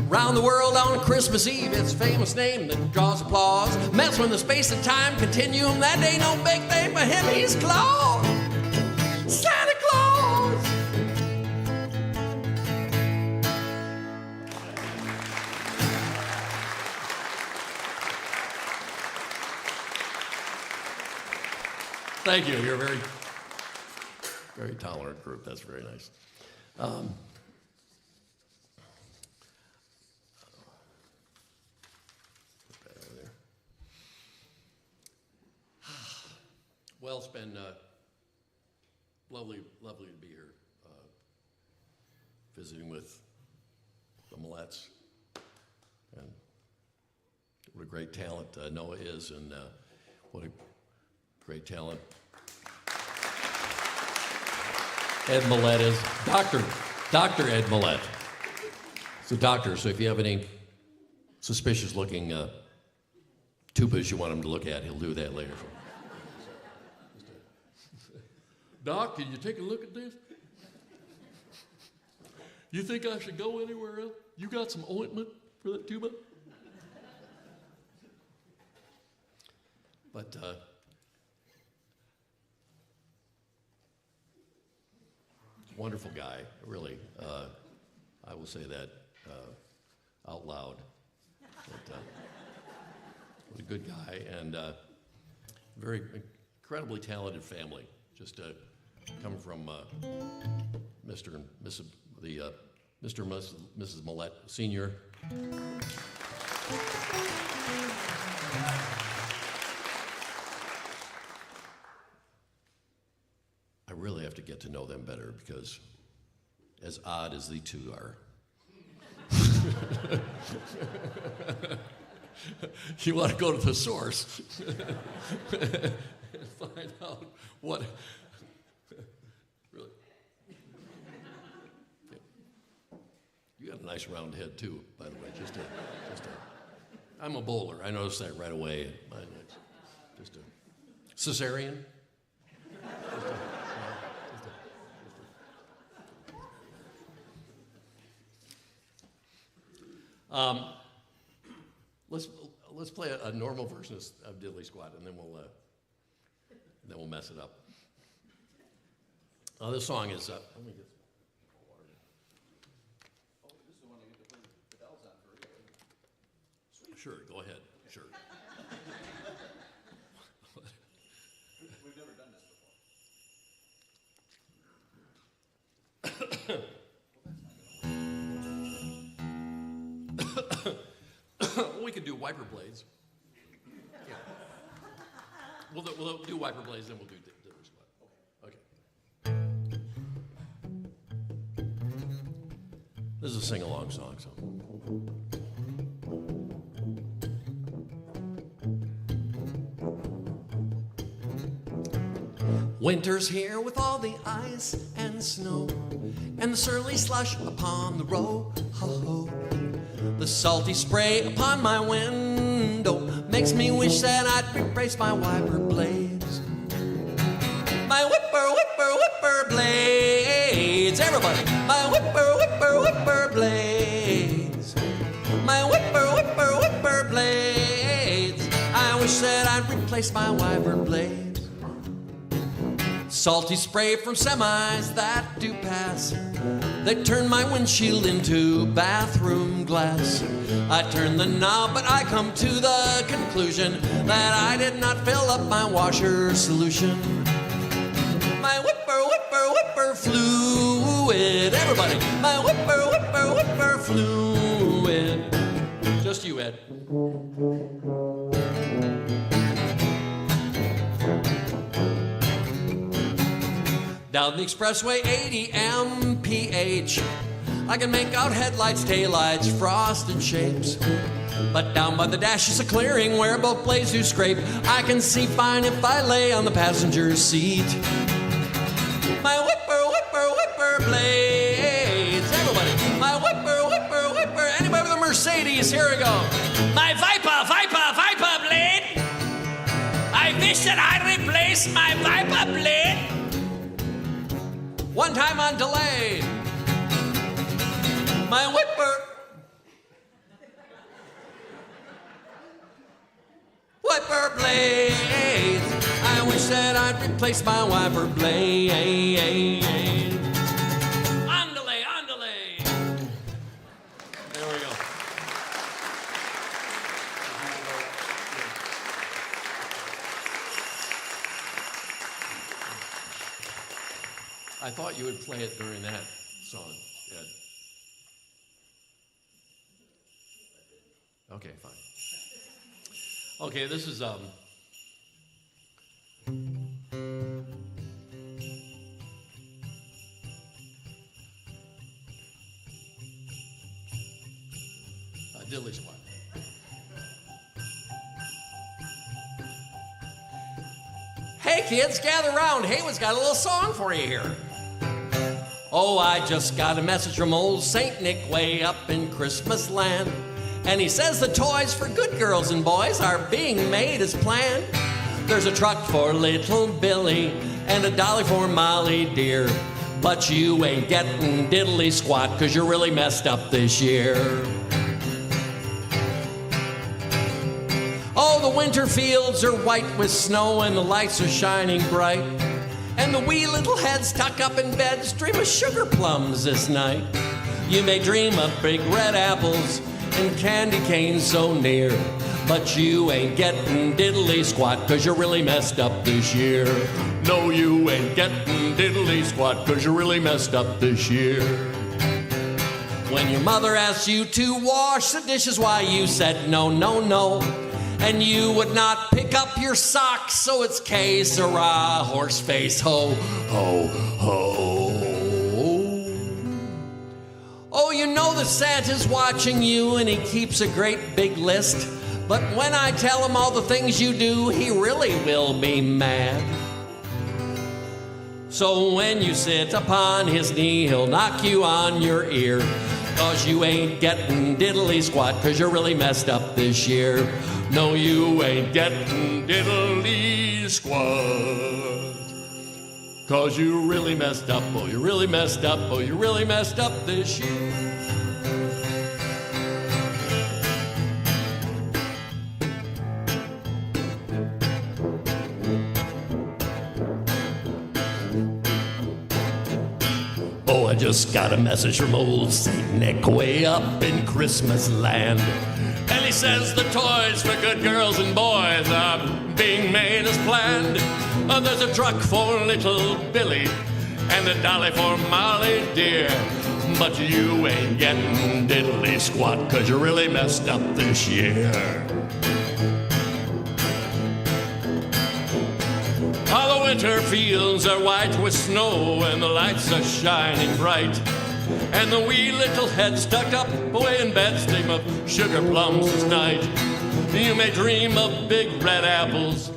Round the world on Christmas Eve, it's a famous name that draws applause. Mess with the space and time continuum, that ain't no big thing for him. He's Claus, Santa Claus. Thank you. You're a very, very tolerant group. That's very nice. Well, it's been lovely to be here. visiting with the Malletts. And what a great talent Noah is, and what a great talent Ed Mallett is. Dr. Ed Mallett. He's a doctor, so if you have any suspicious looking tubas you want him to look at, he'll do that later. Doc, can you take a look at this? You think I should go anywhere else? You got some ointment for that tuba? But wonderful guy, really. I will say that out loud. But, what a good guy, and very incredibly talented family. Just coming from Mr. and Mrs. Mr. and Mrs. Mallett Sr. I really have to get to know them better because, as odd as the two are, you want to go to the source and find out what. Really, yeah. You got a nice round head too, by the way. I'm a bowler. I noticed that right away. Just a cesarean. Let's play a normal version of Diddley Squat, and then we'll mess it up. This song is. Let me get some water. Oh, this is the one I get to put the bells on for you. Sure, go ahead. Sure. We've never done this We could do wiper blades. Yeah. We'll do wiper blades, then we'll do Diddley Squat. Okay. This is a sing-along song, so. Winter's here with all the ice and snow, and the surly slush upon the road. Ho-ho. The salty spray upon my window makes me wish that I'd replace my wiper blades. My whipper blades, everybody. My whipper blades. My whipper blades. I wish that I'd replace my wiper blades. Salty spray from semis that do pass. They turn my windshield into bathroom glass. I turn the knob, but I come to the conclusion that I did not fill up my washer solution. My whipper fluid, everybody. My whipper fluid. Just you, Ed. Down the expressway 80 mph, I can make out headlights, taillights, frosted shapes. But down by the dash is a clearing where both blades do scrape. I can see fine if I lay on the passenger seat. My whipper blades, everybody. My whipper, anybody with a Mercedes, here we go. My Viper blade. I wish that I'd replace my Viper blade. One time on delay. My whipper blades. I wish that I'd replace my wiper blade. On delay. There we go. I thought you would play it during that song, Ed. Okay, fine. Okay, this is diddly squat. Hey kids, gather round. Heywood's got a little song for you here. Oh, I just got a message from old Saint Nick way up in Christmas land. And he says the toys for good girls and boys are being made as planned. There's a truck for little Billy and a dolly for Molly dear. But you ain't getting diddly squat 'cause you're really messed up this year. Oh, the winter fields are white with snow and the lights are shining bright. And the wee little heads tucked up in beds dream of sugar plums this night. You may dream of big red apples and candy canes so near. But you ain't getting diddly squat 'cause you're really messed up this year. No, you ain't getting diddly squat 'cause you're really messed up this year. When your mother asked you to wash the dishes, why you said no, no, no. And you would not pick up your socks, so it's que sera, horse face, ho, ho, ho. Oh, you know that Santa's watching you and he keeps a great big list. But when I tell him all the things you do, he really will be mad. So when you sit upon his knee, he'll knock you on your ear. 'Cause you ain't getting diddly squat 'cause you're really messed up this year. No, you ain't getting diddly squat 'cause you really messed up, oh, you really messed up, oh, you really messed up this year. Oh, I just got a message from old Saint Nick way up in Christmas land. And he says the toys for good girls and boys are being made as planned. There's a truck for little Billy and a dolly for Molly dear. But you ain't getting diddly squat 'cause you're really messed up this year. All the winter fields are white with snow and the lights are shining bright. And the wee little heads tucked up away in beds dream of sugar plums this night. You may dream of big red apples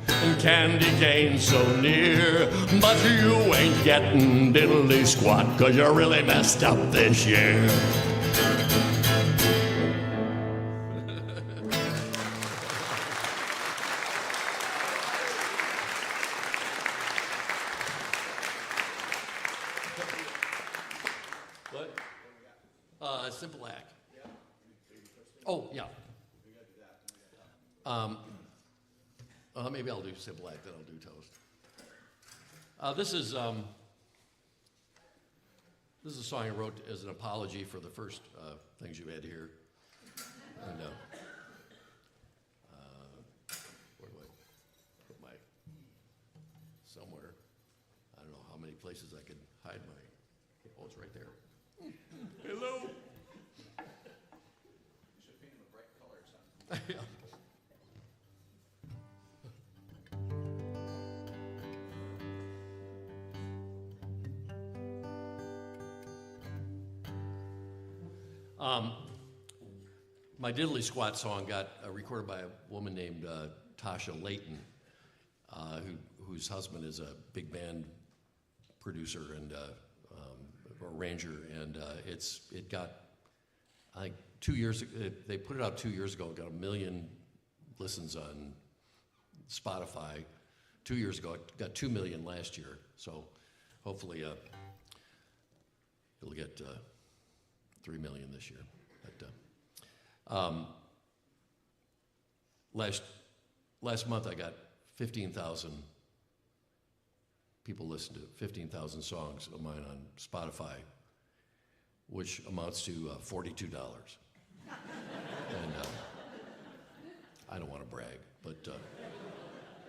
and candy canes so near. But you ain't getting diddly squat 'cause you're really messed up this year. Simple act. Oh, yeah. Maybe I'll do simple act, then I'll do toast. This is a song I wrote as an apology for the first things you had here. And where do I put my somewhere? I don't know how many places I could hide my. Oh, it's right there. Hello. Yeah. My diddly squat song got recorded by a woman named Tasha Layton, whose husband is a big band producer and arranger, and it got, I think, 2 years. They put it out 2 years ago. It got 1 million listens on Spotify 2 years ago. It got 2 million last year. So hopefully it'll get 3 million this year. But last month I got 15,000 people listen to 15,000 songs of mine on Spotify, which amounts to $42. And I don't want to brag, but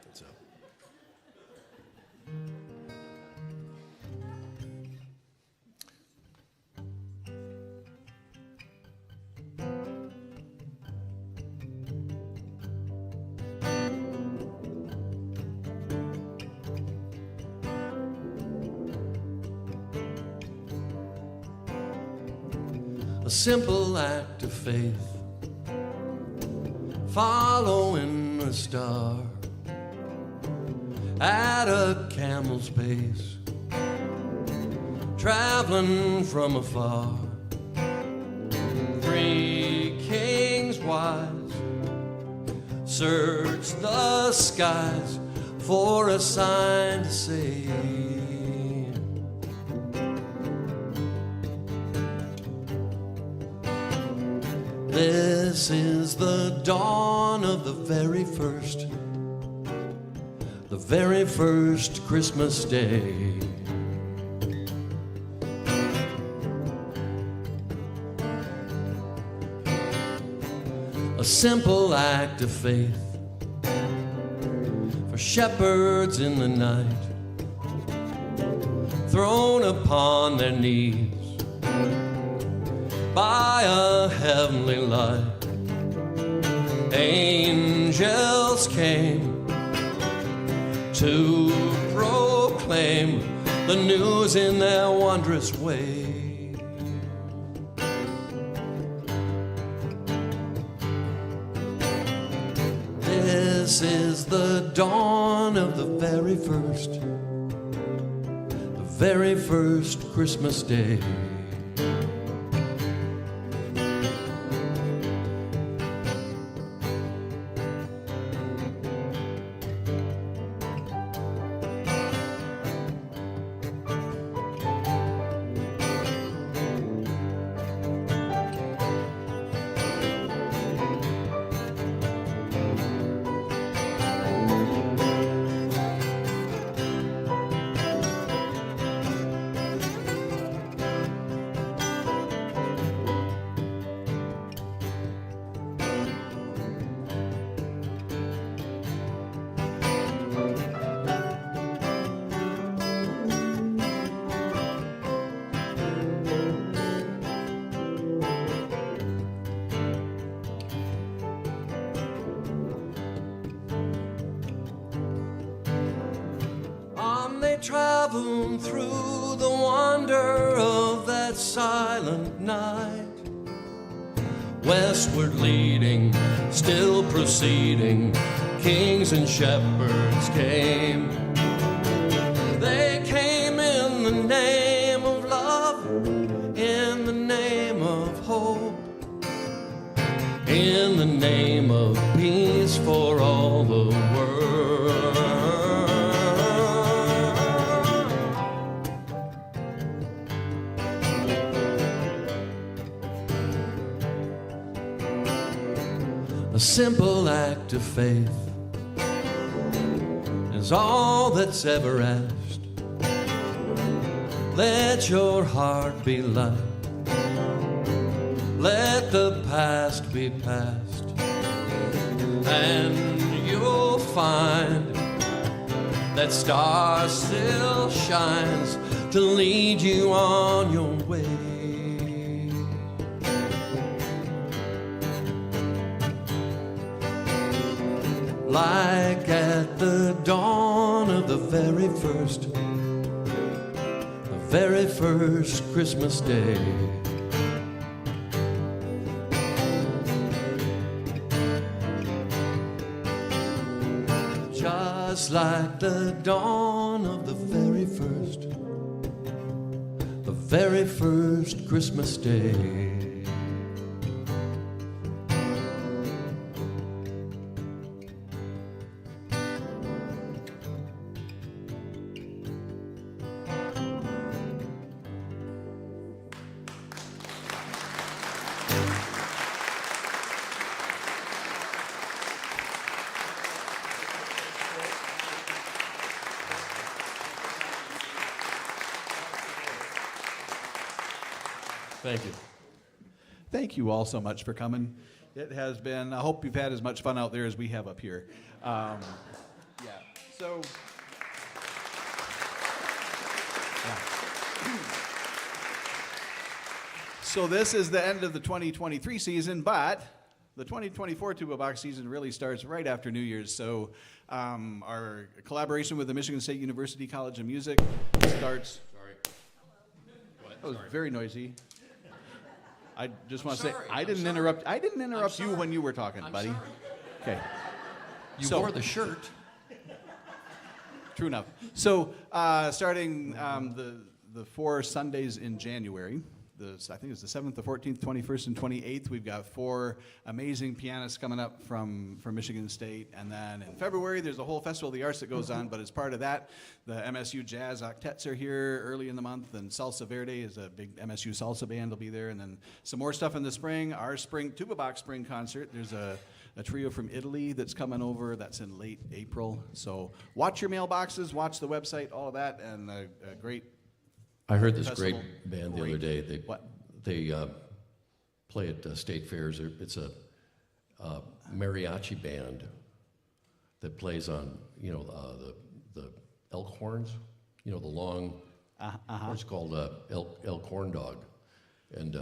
it's a simple act of faith following a star at a camel's pace, traveling from afar. 3 kings wise search the skies for a sign to say, this is the dawn of the very first Christmas day. A simple act of faith for shepherds in the night, thrown upon their knees by a heavenly light. Angels came to proclaim the news in their wondrous way. This is the dawn of the very first Christmas day. Traveling through the wonder of that silent night, westward leading, still proceeding, kings and shepherds came. They came in the name of love, in the name of hope, in the name of peace for all the world. A simple act of faith is all that's ever asked. Let your heart be light. Let the past be past. And you'll find that star still shines to lead you on your way. Like at the dawn of the very first Christmas day. Just like the dawn of the very first Christmas day. Thank you. Thank you all so much for coming. It has been, I hope you've had as much fun out there as we have up here. So this is the end of the 2023 season, but the 2024 Tuba Bach season really starts right after New Year's. So our collaboration with the Michigan State University College of Music starts. Sorry. That was very noisy. I just want to say sorry. I didn't interrupt you when you were talking, I'm buddy. sorry. Okay. You So- wore the shirt. True enough. So starting the 4 Sundays in January, I think it's the 7th, the 14th, 21st, and 28th, we've got 4 amazing pianists coming up from Michigan State. And then in February, there's a whole Festival of the Arts that goes on, but as part of that, the MSU Jazz Octets are here early in the month, and Salsa Verde is a big MSU salsa band will be there. And then some more stuff in the spring, our Tuba Bach spring concert. There's a trio from Italy that's coming over. That's in late April. So watch your mailboxes, watch the website, all of that, and a great. I heard this Festival. great band the other day. What? They play at state fairs. It's a mariachi band that plays on, the elk horns, the long, it's called elk horn dog. And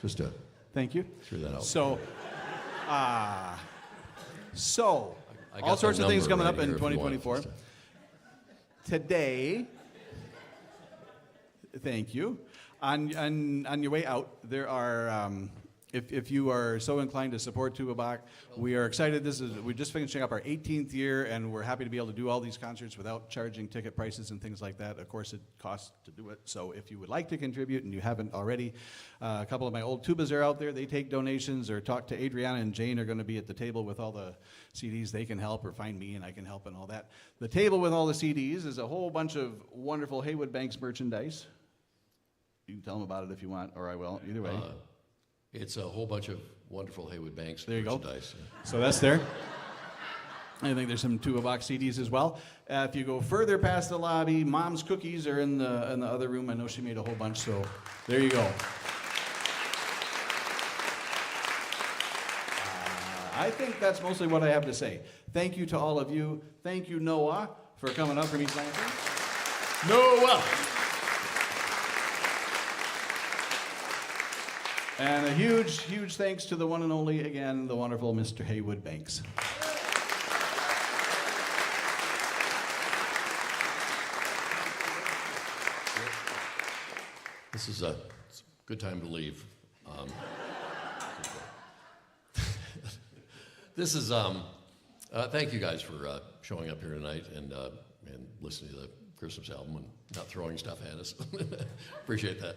just to Thank you. throw that out. So, I got all sorts their of things number coming right up in here if you want 2024. just to- Today, thank you. On your way out, there are, if you are so inclined to support Tuba Bach, we are excited. We're just finishing up our 18th year, and we're happy to be able to do all these concerts without charging ticket prices and things like that. Of course, it costs to do it. So if you would like to contribute and you haven't already, a couple of my old tubas are out there. They take donations, or talk to Adriana and Jane are going to be at the table with all the CDs. They can help, or find me and I can help and all that. The table with all the CDs is a whole bunch of wonderful Heywood Banks merchandise. You can tell them about it if you want, or I will. Either way. It's a whole bunch of wonderful Heywood Banks There you go. merchandise. So that's there. I think there's some Tuba Bach CDs as well. If you go further past the lobby, Mom's cookies are in the other room. I know she made a whole bunch, so there you go. I think that's mostly what I have to say. Thank you to all of you. Thank you, Noah, for coming up from East Lansing. Noah! And a huge, huge thanks to the one and only, again, the wonderful Mr. Heywood Banks. This is a good time to leave. This is, thank you guys for showing up here tonight and listening to the Christmas album and not throwing stuff at us. Appreciate that.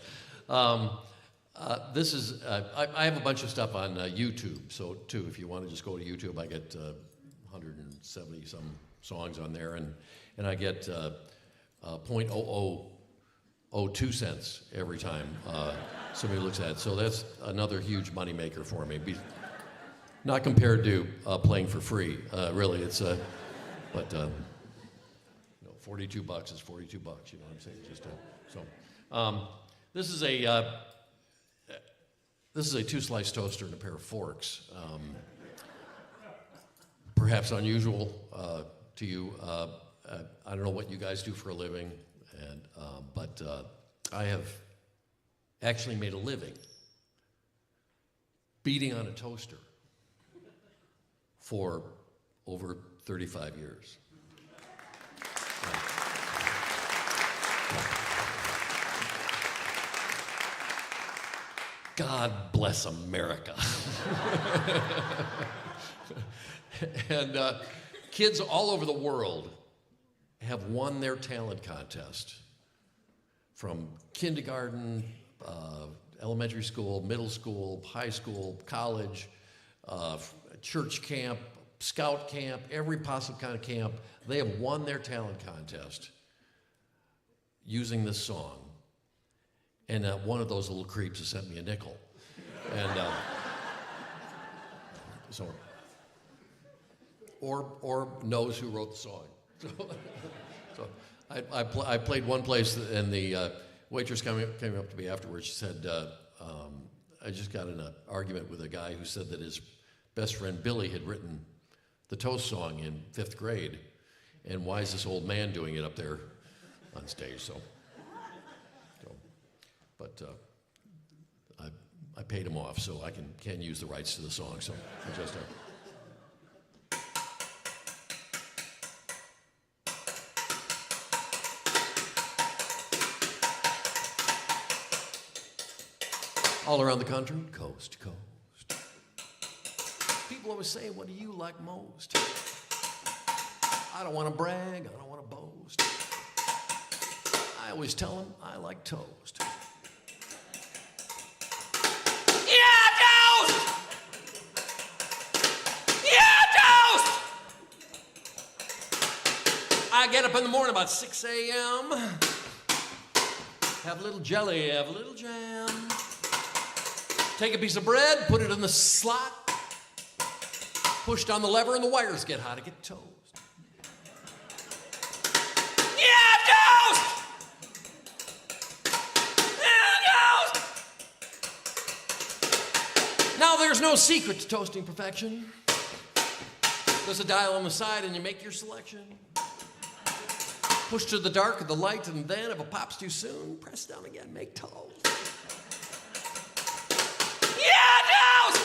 This is, I have a bunch of stuff on YouTube, so too, if you want to just go to YouTube, I get 170 some songs on there, and I get 0.0002 cents every time somebody looks at it. So that's another huge moneymaker for me. Not compared to playing for free, really. It's but 42 bucks is 42 bucks. You know what I'm saying? Just this is a 2-slice toaster and a pair of forks. Perhaps unusual to you. I don't know what you guys do for a living, but I have actually made a living beating on a toaster for over 35 years. God bless America. And kids all over the world have won their talent contest, from kindergarten, elementary school, middle school, high school, college, church camp, scout camp, every possible kind of camp. They have won their talent contest using this song. And one of those little creeps has sent me a nickel. And or knows who wrote the song. So I played one place, and the waitress came up to me afterwards. She said, I just got in an argument with a guy who said that his best friend Billy had written the Toast song in 5th grade, and why is this old man doing it up there on stage? But I paid him off, so I can use the rights to the song. So I just. All around the country, coast to coast. People always say, what do you like most? I don't want to brag, I don't want to boast. I always tell them I like toast. Yeah, toast! Yeah, toast! I get up in the morning about 6 a.m., have a little jelly, have a little jam, take a piece of bread, put it in the slot, push down the lever, and the wires get hot. I get toast. Yeah, toast! Yeah, toast! Now, there's no secret to toasting perfection. There's a dial on the side, and you make your selection. Push to the dark of the light, and then if it pops too soon, press down again, make toast. Yeah, toast!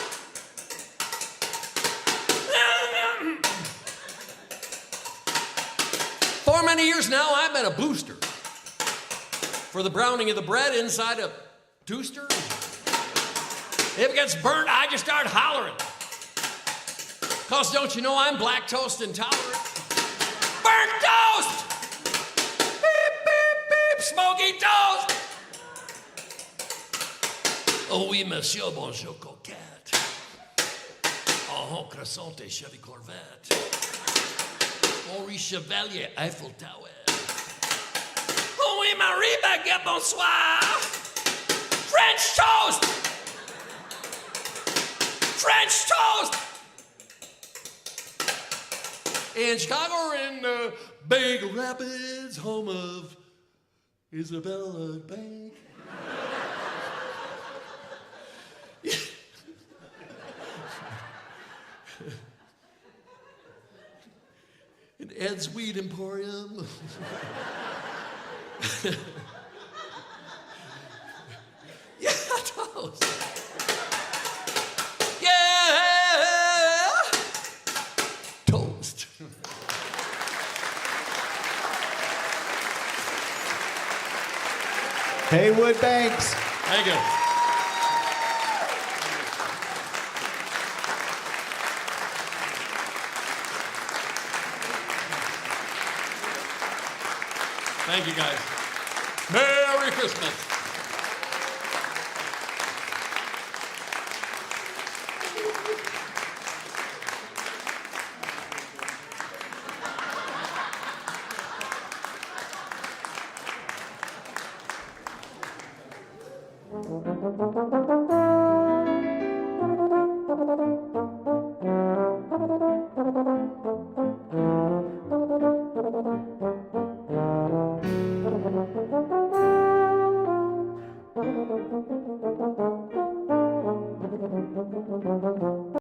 For many years now, I've been a booster for the browning of the bread inside a toaster. If it gets burnt, I just start hollering. 'Cause don't you know I'm black toast intolerant? Burnt toast! Beep, beep, beep, smoky toast! Oh oui, monsieur, bonjour, coquette. Oh, croissant et Chevy Corvette. Henri Chevalier, Eiffel Tower. Oh oui, Marie Baguette, bonsoir. French toast! French toast! In Chicago or in Big Rapids, home of Isabella Bank. In Ed's Weed Emporium. Yeah, toast. Yeah, toast. Heywood Banks. Thank you. Thank you, guys. Merry Christmas.